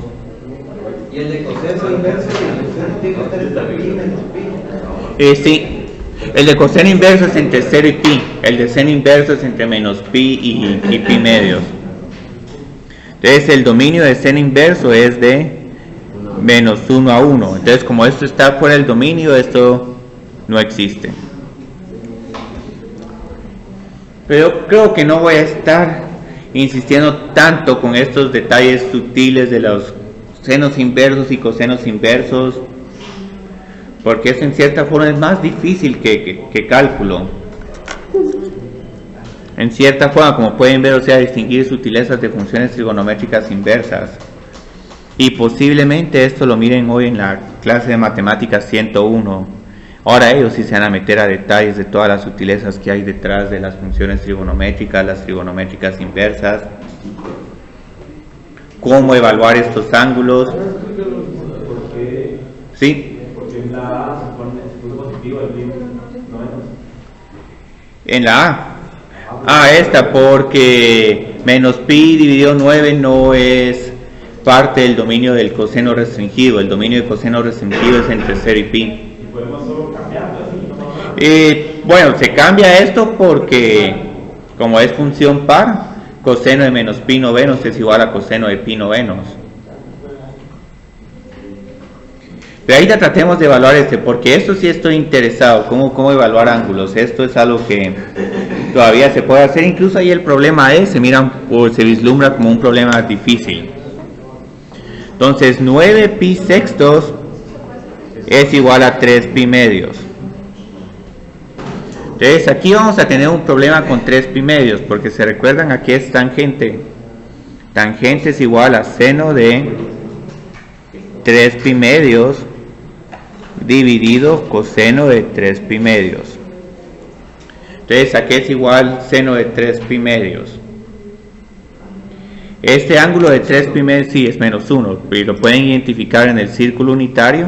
Y el de coseno inverso, tiene que estar entre pi menos pi. Sí, el de coseno inverso es entre 0 y pi, el de seno inverso es entre menos pi y pi medios. Entonces el dominio de seno inverso es de menos 1 a 1. Entonces como esto está fuera del dominio, esto no existe. Pero creo que no voy a estar insistiendo tanto con estos detalles sutiles de los senos inversos y cosenos inversos, porque eso en cierta forma es más difícil que cálculo. En cierta forma, como pueden ver, o sea, distinguir sutilezas de funciones trigonométricas inversas. Y posiblemente esto lo miren hoy en la clase de matemáticas 101. Ahora ellos sí se van a meter a detalles de todas las sutilezas que hay detrás de las funciones trigonométricas, las trigonométricas inversas, cómo evaluar estos ángulos. ¿Sí? Porque en la A se pone positivo el pi, ¿no? En la A. Esta, porque menos pi dividido 9 no es parte del dominio del coseno restringido. El dominio del coseno restringido es entre 0 y pi. Y podemos solo cambiarlo así, ¿no? Bueno, se cambia esto porque como es función par, coseno de menos pi novenos es igual a coseno de pi novenos. Pero ahorita tratemos de evaluar porque esto sí estoy interesado, cómo evaluar ángulos. Esto es algo que todavía se puede hacer, incluso ahí el problema se vislumbra como un problema difícil. Entonces 9 pi sextos es igual a 3 pi medios. Entonces aquí vamos a tener un problema con 3 pi medios, porque se recuerdan, aquí es tangente. Tangente es igual a seno de 3 pi medios dividido coseno de 3 pi medios. Entonces aquí es igual seno de 3 pi medios. Este ángulo de 3 pi medios sí es menos 1, y lo pueden identificar en el círculo unitario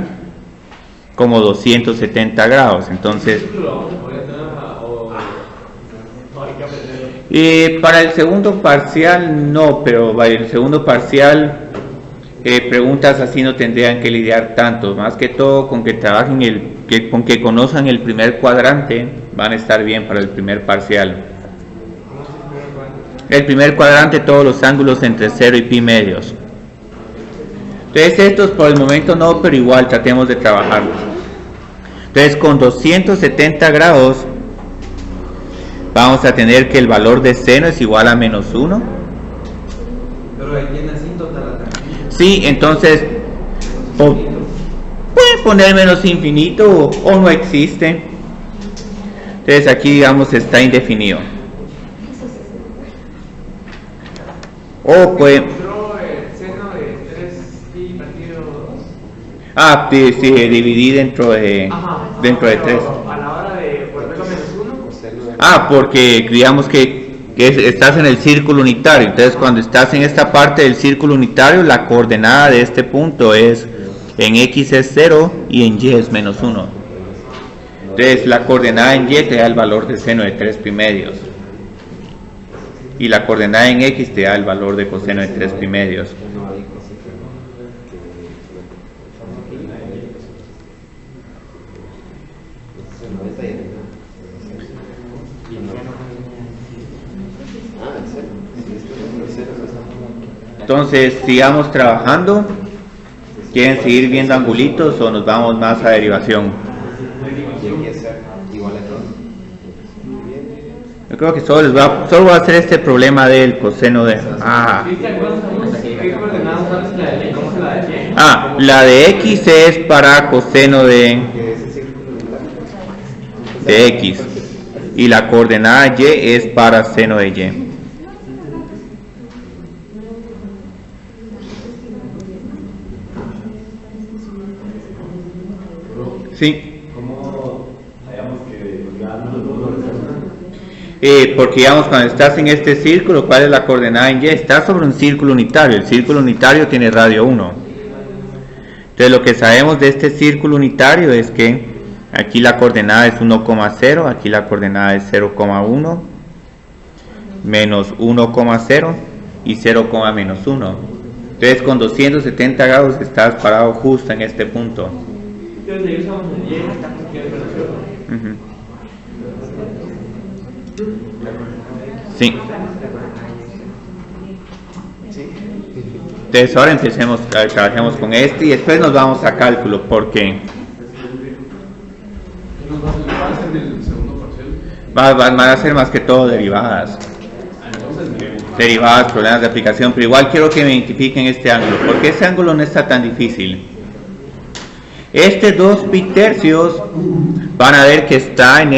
como 270 grados. Entonces, para el segundo parcial no, pero para el segundo parcial preguntas así no tendrían que lidiar tanto. Más que todo con que trabajen con que conozcan el primer cuadrante, van a estar bien para el primer parcial. El primer cuadrante, todos los ángulos entre 0 y pi medios. Entonces estos por el momento no, pero igual tratemos de trabajarlos. Entonces con 270 grados vamos a tener que el valor de seno es igual a menos 1. Pero ahí tiene asíntota la tangente. Sí, entonces puede poner menos infinito o no existe. Entonces aquí digamos está indefinido. O pues Encontró el seno de 3pi partido 2. ah, sí, sí, dividí dentro de Pero 3. a la hora de volverlo menos 1. Ah, porque digamos que estás en el círculo unitario. Entonces cuando estás en esta parte del círculo unitario, la coordenada de este punto es en x es 0 y en y es menos 1. Entonces la coordenada en y te da el valor de seno de 3 pi medios. Y la coordenada en x te da el valor de coseno de 3 pi medios. Entonces sigamos trabajando. ¿Quieren seguir viendo angulitos o nos vamos más a derivación? Yo creo que solo voy a hacer este problema del coseno de... la de x es para coseno de x. Y la coordenada y es para seno de y. Sí. ¿Cómo sabíamos que ya no los dos porque digamos cuando estás en este círculo, ¿cuál es la coordenada en y? Estás sobre un círculo unitario. El círculo unitario tiene radio 1. Entonces lo que sabemos de este círculo unitario es que aquí la coordenada es 1,0, aquí la coordenada es 0,1, menos 1,0 y 0, menos 1. Entonces con 270 grados estás parado justo en este punto. Sí. Entonces ahora trabajemos con este y después nos vamos a cálculo porque van a ser más que todo derivadas. Derivadas, problemas de aplicación, pero igual quiero que me identifiquen este ángulo, porque este ángulo no está tan difícil. Este 2 pi tercios van a ver que está en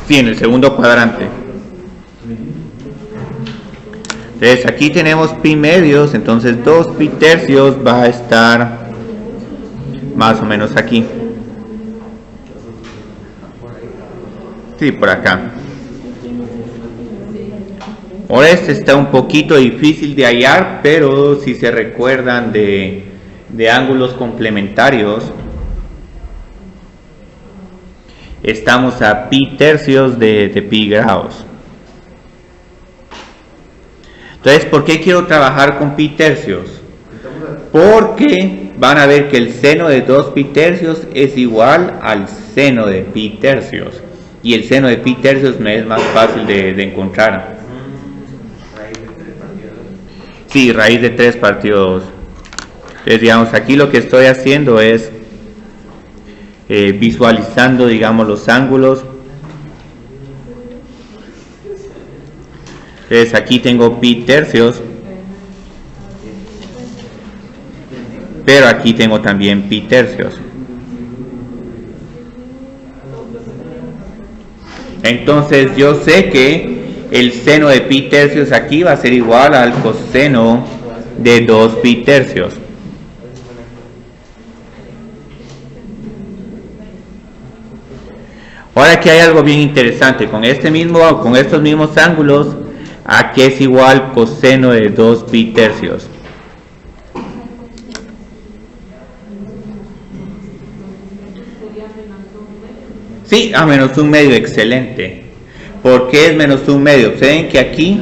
el segundo cuadrante. Entonces aquí tenemos pi medios, entonces 2 pi tercios va a estar más o menos aquí. Sí, por acá. Ahora este está un poquito difícil de hallar, pero si se recuerdan de ángulos complementarios, estamos a pi tercios de pi grados. Entonces, ¿por qué quiero trabajar con pi tercios? Porque van a ver que el seno de 2 pi tercios es igual al seno de pi tercios. Y el seno de pi tercios me es más fácil de encontrar. Sí, raíz de 3 partido 2. Entonces, digamos, aquí lo que estoy haciendo es visualizando, digamos, los ángulos. Entonces, aquí tengo pi tercios, pero aquí tengo también pi tercios. Entonces, yo sé que el seno de pi tercios aquí va a ser igual al coseno de 2 pi tercios. Ahora aquí hay algo bien interesante. Con estos mismos ángulos, ¿a qué es igual coseno de 2 pi tercios? Sí, a menos un medio, excelente. ¿Por qué es menos un medio? Observen que aquí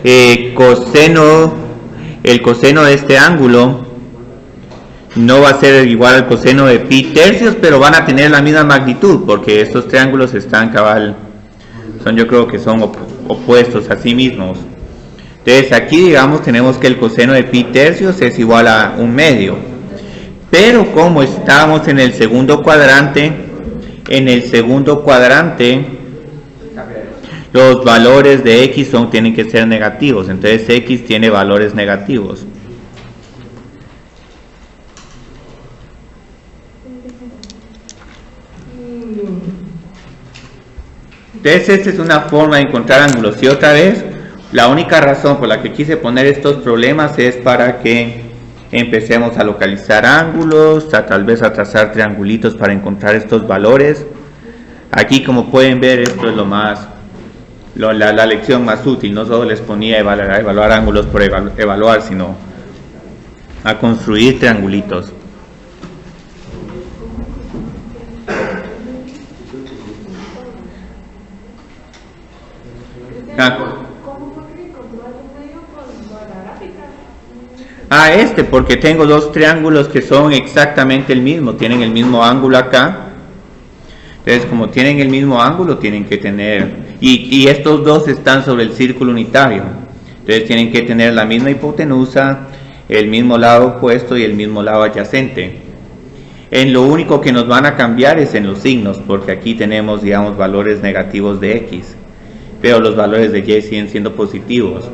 el coseno de este ángulo no va a ser igual al coseno de pi tercios, pero van a tener la misma magnitud, porque estos triángulos están yo creo que son opuestos a sí mismos. Entonces aquí, digamos, tenemos que el coseno de pi tercios es igual a un medio. Pero como estamos en el segundo cuadrante, los valores de X tienen que ser negativos, entonces X tiene valores negativos. Entonces esta es una forma de encontrar ángulos, y otra vez la única razón por la que quise poner estos problemas es para que empecemos a localizar ángulos, tal vez a trazar triangulitos para encontrar estos valores. Aquí, como pueden ver, esto es la lección más útil. No solo les ponía a evaluar ángulos por evaluar, sino a construir triangulitos. Porque tengo dos triángulos que son exactamente el mismo, tienen el mismo ángulo acá. Entonces, como tienen el mismo ángulo, tienen que tener, y estos dos están sobre el círculo unitario, entonces tienen que tener la misma hipotenusa, el mismo lado opuesto y el mismo lado adyacente. En lo único que nos van a cambiar es en los signos, porque aquí tenemos, digamos, valores negativos de X, pero los valores de Y siguen siendo positivos.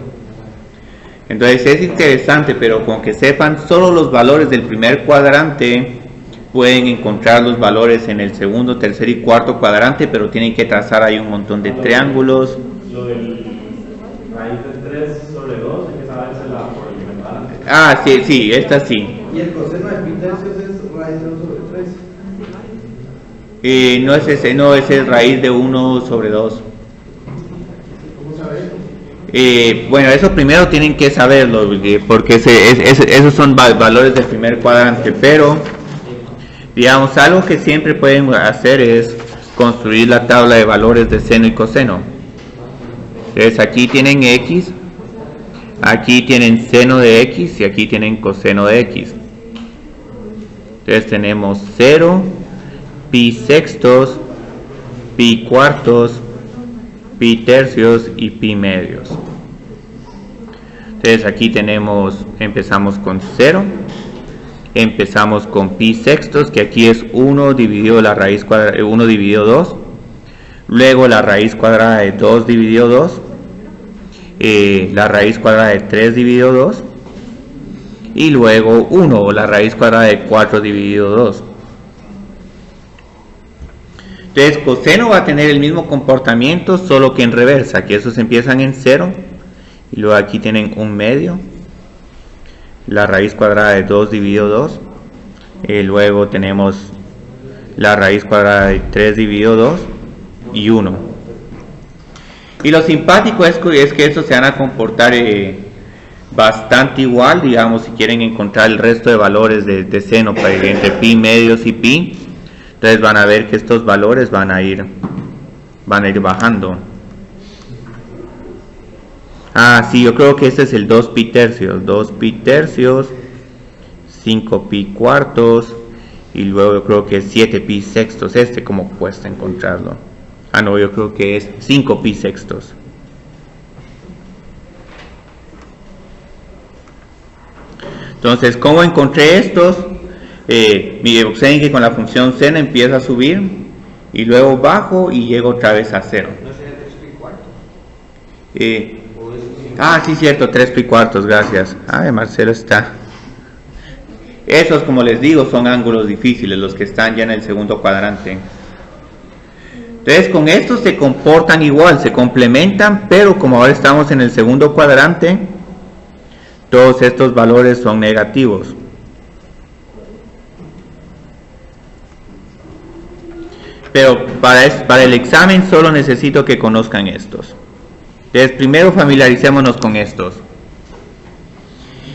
Entonces es interesante, pero con que sepan solo los valores del primer cuadrante, pueden encontrar los valores en el segundo, tercer y cuarto cuadrante, pero tienen que trazar ahí un montón de triángulos. Lo del raíz de 3 sobre 2, hay que sabérsela por elemental. Sí, esta sí. ¿Y el coseno de pi tercios es raíz de 1 sobre 3? No es ese, no, ese es raíz de 1 sobre 2. Bueno, eso primero tienen que saberlo, porque esos son valores del primer cuadrante, pero digamos, algo que siempre pueden hacer es construir la tabla de valores de seno y coseno. Entonces aquí tienen X, aquí tienen seno de X y aquí tienen coseno de X. Entonces tenemos 0, pi sextos, pi cuartos, pi tercios y pi medios. Entonces aquí empezamos con 0, empezamos con pi sextos, que aquí es 1 dividido la raíz cuadrada, 1 dividido 2, luego la raíz cuadrada de 2 dividido 2, la raíz cuadrada de 3 dividido 2, y luego 1, la raíz cuadrada de 4 dividido 2. Entonces coseno va a tener el mismo comportamiento, solo que en reversa, que esos empiezan en 0, y luego aquí tienen un medio, la raíz cuadrada de 2 dividido 2, luego tenemos la raíz cuadrada de 3 dividido 2 y 1. Y lo simpático es que estos se van a comportar bastante igual, digamos, si quieren encontrar el resto de valores de seno entre pi medios y pi. Entonces van a ver que estos valores van a ir bajando. Sí, yo creo que ese es el 2 pi tercios. 2 pi tercios, 5 pi cuartos, y luego yo creo que es 7 pi sextos. ¿Cómo cuesta encontrarlo? No, yo creo que es 5 pi sextos. Entonces, ¿cómo encontré estos? Observen que con la función seno empieza a subir y luego bajo y llego otra vez a 0. ¿No sería 3 pi cuarto? Sí, cierto, 3 pi cuartos, gracias. Marcelo está. Esos, como les digo, son ángulos difíciles, los que están ya en el segundo cuadrante. Entonces, con estos se comportan igual, se complementan, pero como ahora estamos en el segundo cuadrante, todos estos valores son negativos. Pero para el examen solo necesito que conozcan estos. Entonces primero familiaricémonos con estos.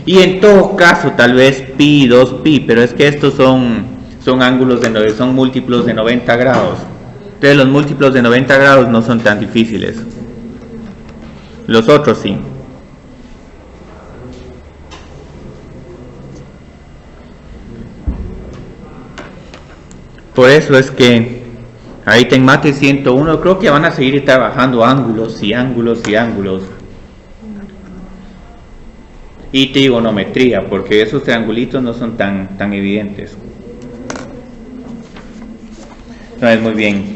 Y en todo caso tal vez pi, 2 pi, pero es que estos son ángulos son múltiplos de 90 grados. Entonces los múltiplos de 90 grados no son tan difíciles. Los otros sí. Por eso es que ahí en Mate 101 creo que van a seguir trabajando ángulos y ángulos y ángulos. Y trigonometría, porque esos triangulitos no son tan evidentes. Entonces muy bien,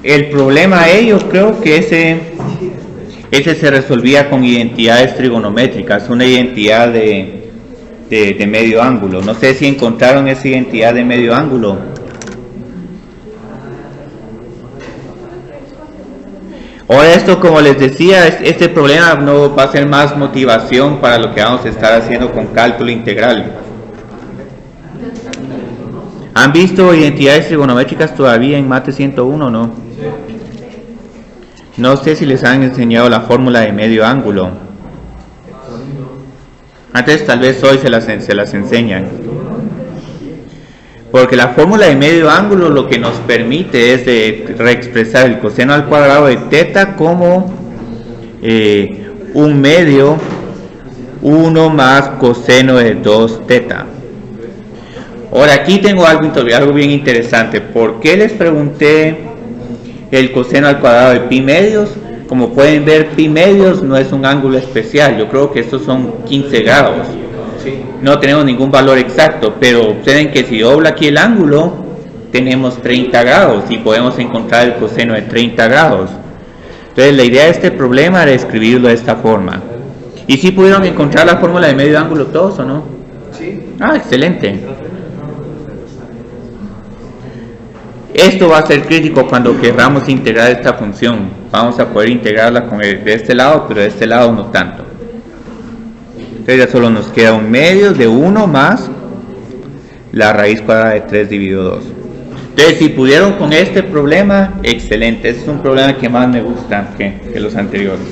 El problema ahí, yo creo que ese se resolvía con identidades trigonométricas, una identidad de medio ángulo. No sé si encontraron esa identidad de medio ángulo. Ahora esto, como les decía, este problema no va a ser más motivación para lo que vamos a estar haciendo con cálculo integral. ¿Han visto identidades trigonométricas todavía en Mate 101 o no? No sé si les han enseñado la fórmula de medio ángulo. Antes tal vez hoy se las enseñan. Porque la fórmula de medio ángulo lo que nos permite es de reexpresar el coseno al cuadrado de teta como un medio 1 más coseno de 2 teta. Ahora aquí tengo algo bien interesante. ¿Por qué les pregunté el coseno al cuadrado de pi medios? Como pueden ver, pi medios no es un ángulo especial. Yo creo que estos son 15 grados. No tenemos ningún valor exacto, pero observen que si dobla aquí el ángulo, tenemos 30 grados y podemos encontrar el coseno de 30 grados. Entonces la idea de este problema era escribirlo de esta forma. ¿Y si pudieron encontrar la fórmula de medio ángulo todos o no? Sí. Ah, excelente. Esto va a ser crítico cuando queramos integrar esta función. Vamos a poder integrarla de este lado, pero de este lado no tanto. Entonces ya solo nos queda un medio de 1 más la raíz cuadrada de 3 dividido 2. Entonces si pudieron con este problema, excelente. Este es un problema que más me gusta que los anteriores.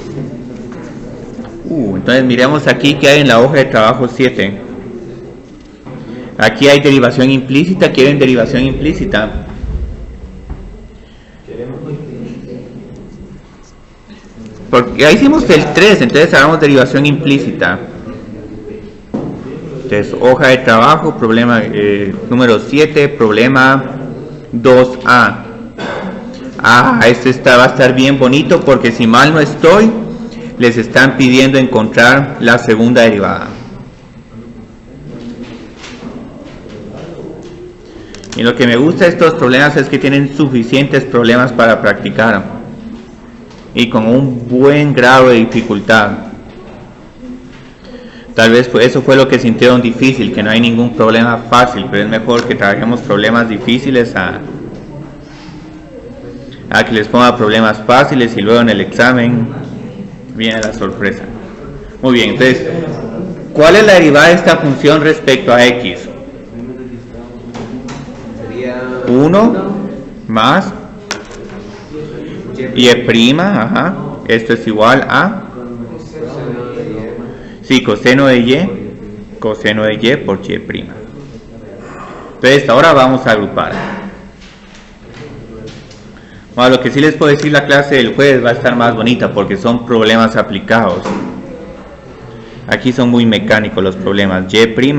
Entonces miremos aquí que hay en la hoja de trabajo 7. Aquí hay derivación implícita. ¿Quieren derivación implícita? Porque ahí hicimos el 3, entonces hagamos derivación implícita. Entonces, hoja de trabajo, problema número 7, problema 2A. Este va a estar bien bonito porque si mal no estoy, les están pidiendo encontrar la segunda derivada. Y lo que me gusta de estos problemas es que tienen suficientes problemas para practicar y con un buen grado de dificultad. Tal vez eso fue lo que sintieron difícil, que no hay ningún problema fácil, pero es mejor que trabajemos problemas difíciles a que les ponga problemas fáciles y luego en el examen viene la sorpresa. Muy bien, entonces, ¿cuál es la derivada de esta función respecto a x? 1 más y', ajá, esto es igual a, sí, coseno de y por y'. Entonces ahora vamos a agrupar. Bueno, lo que sí les puedo decir, la clase del jueves va a estar más bonita porque son problemas aplicados. Aquí son muy mecánicos los problemas. Y'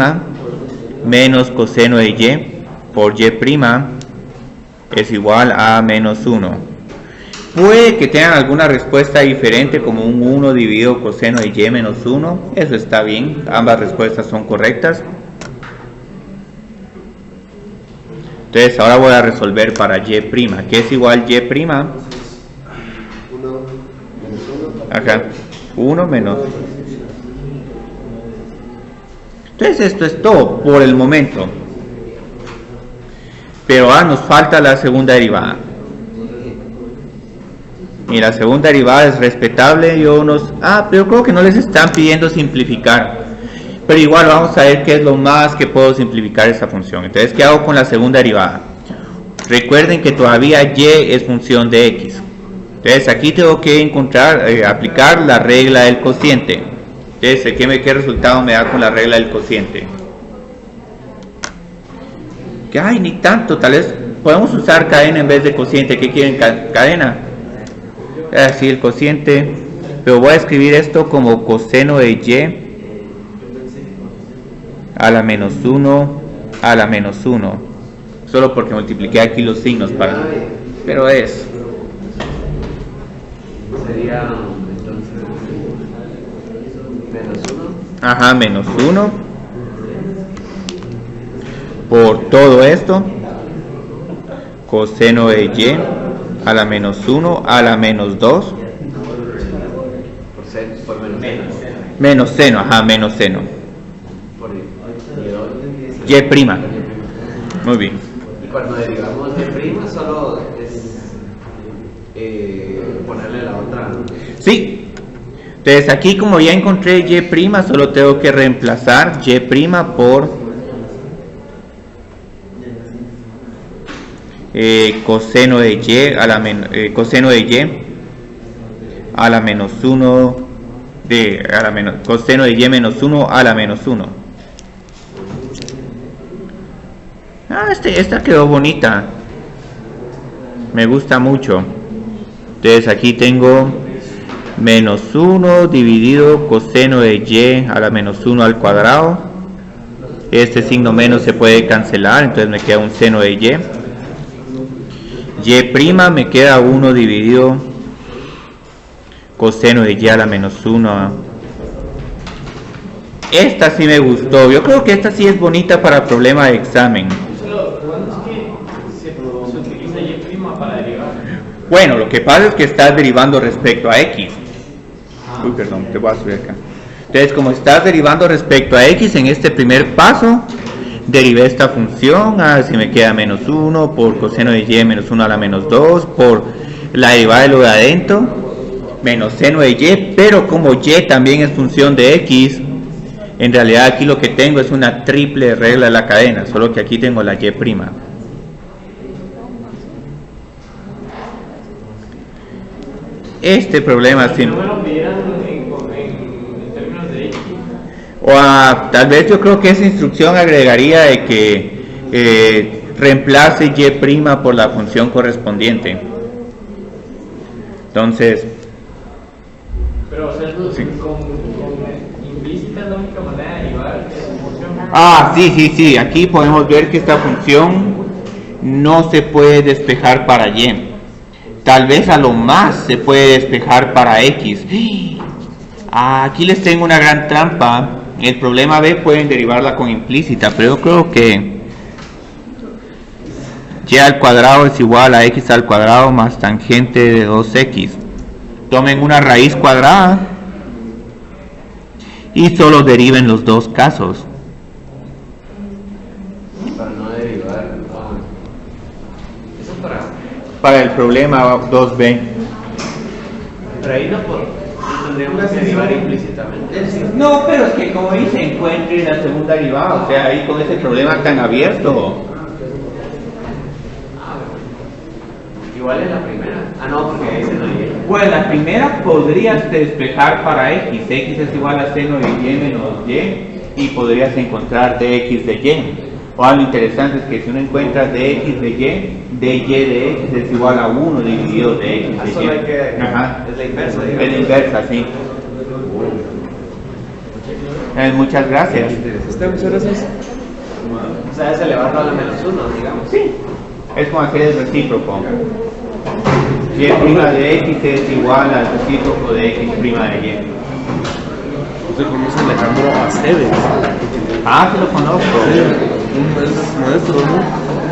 menos coseno de y por y' es igual a menos 1. Puede que tengan alguna respuesta diferente, como un 1 dividido coseno de y menos 1. Eso está bien, ambas respuestas son correctas. Entonces ahora voy a resolver para y', que es igual y'. Acá, 1 menos. Entonces esto es todo por el momento. Pero nos falta la segunda derivada. Y la segunda derivada es respetable. Pero creo que no les están pidiendo simplificar. Pero igual vamos a ver qué es lo más que puedo simplificar esa función. Entonces, ¿qué hago con la segunda derivada? Recuerden que todavía y es función de x. Entonces aquí tengo que aplicar la regla del cociente. Entonces, ¿qué resultado me da con la regla del cociente? Que ni tanto, tal vez podemos usar cadena en vez de cociente. ¿Qué quieren? Cadena. Así el cociente, pero voy a escribir esto como coseno de y a la menos 1 a la menos 1, solo porque multipliqué aquí los signos pero es sería entonces menos 1. Ajá, menos 1 por todo esto, coseno de y a la menos 1 a la menos 2 Por menos. menos seno, ajá, menos seno. Por Y prima. Muy bien. Y cuando derivamos de prima, solo es ponerle la otra. Sí. Entonces aquí como ya encontré y prima, solo tengo que reemplazar y prima por coseno de y a la coseno de y a la menos 1 coseno de y menos 1 a la menos 1. Esta quedó bonita, me gusta mucho. Entonces aquí tengo menos 1 dividido coseno de y a la menos 1 al cuadrado. Este signo menos se puede cancelar, entonces me queda un seno de y. Y prima me queda 1 dividido coseno de y a la menos 1. Esta sí me gustó, yo creo que esta sí es bonita para problema de examen. ¿Cuándo es que se utiliza y' para derivar? Bueno, lo que pasa es que estás derivando respecto a x. Uy, perdón, te voy a subir acá. Entonces, como estás derivando respecto a x, en este primer paso derivé esta función, si me queda menos 1 por coseno de y menos 1 a la menos 2 por la derivada de lo de adentro menos seno de y, pero como y también es función de x, en realidad aquí lo que tengo es una triple regla de la cadena, solo que aquí tengo la y prima. Este problema sí. No me lo pidieran en términos de x. O tal vez yo creo que esa instrucción agregaría de que reemplace y prima por la función correspondiente. Entonces, Pero hacerlo sí. con implícita es la única manera de derivar esa función. Sí, aquí podemos ver que esta función no se puede despejar para y. Tal vez a lo más se puede despejar para x. Aquí les tengo una gran trampa. El problema B pueden derivarla con implícita, pero yo creo que y al cuadrado es igual a x al cuadrado más tangente de 2x. Tomen una raíz cuadrada y solo deriven los dos casos. Para no derivar. Eso Para el problema 2b. Pero ahí no tendríamos que derivar implícitamente. No, pero es que como dice, encuentre la segunda derivada, o sea, ahí con ese problema tan abierto. Igual en la primera. No, porque ahí se lo dije. Bueno, la primera podrías despejar para x es igual a seno de y menos y podrías encontrar dx de y. O algo interesante es que si uno encuentra dx de y de x es igual a 1 dividido de x de y. Solo hay que... Ajá. Es la inversa, digamos. Es la inversa, sí. Muchas gracias. Muchas gracias. O sea, es elevarlo a la menos 1, digamos. Sí. Es como hacer el recíproco. Y prima de x es igual al recíproco de x prima de y. ¿Usted conoce a Alejandro Aceves? Sí lo conozco. Es maestro, ¿no?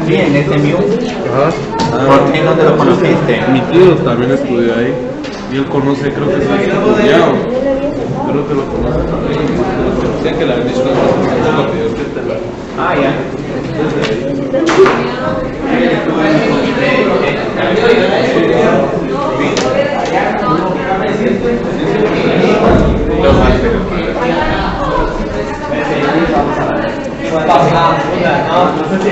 Sí, en SMU. Ajá. ¿Por qué dónde lo conociste? Mi tío también estudió ahí. Y él conoce, creo que es su cuñado. Creo que lo conoce también. Decía que la bendición de las lo pidió que te la... Ya. No sé si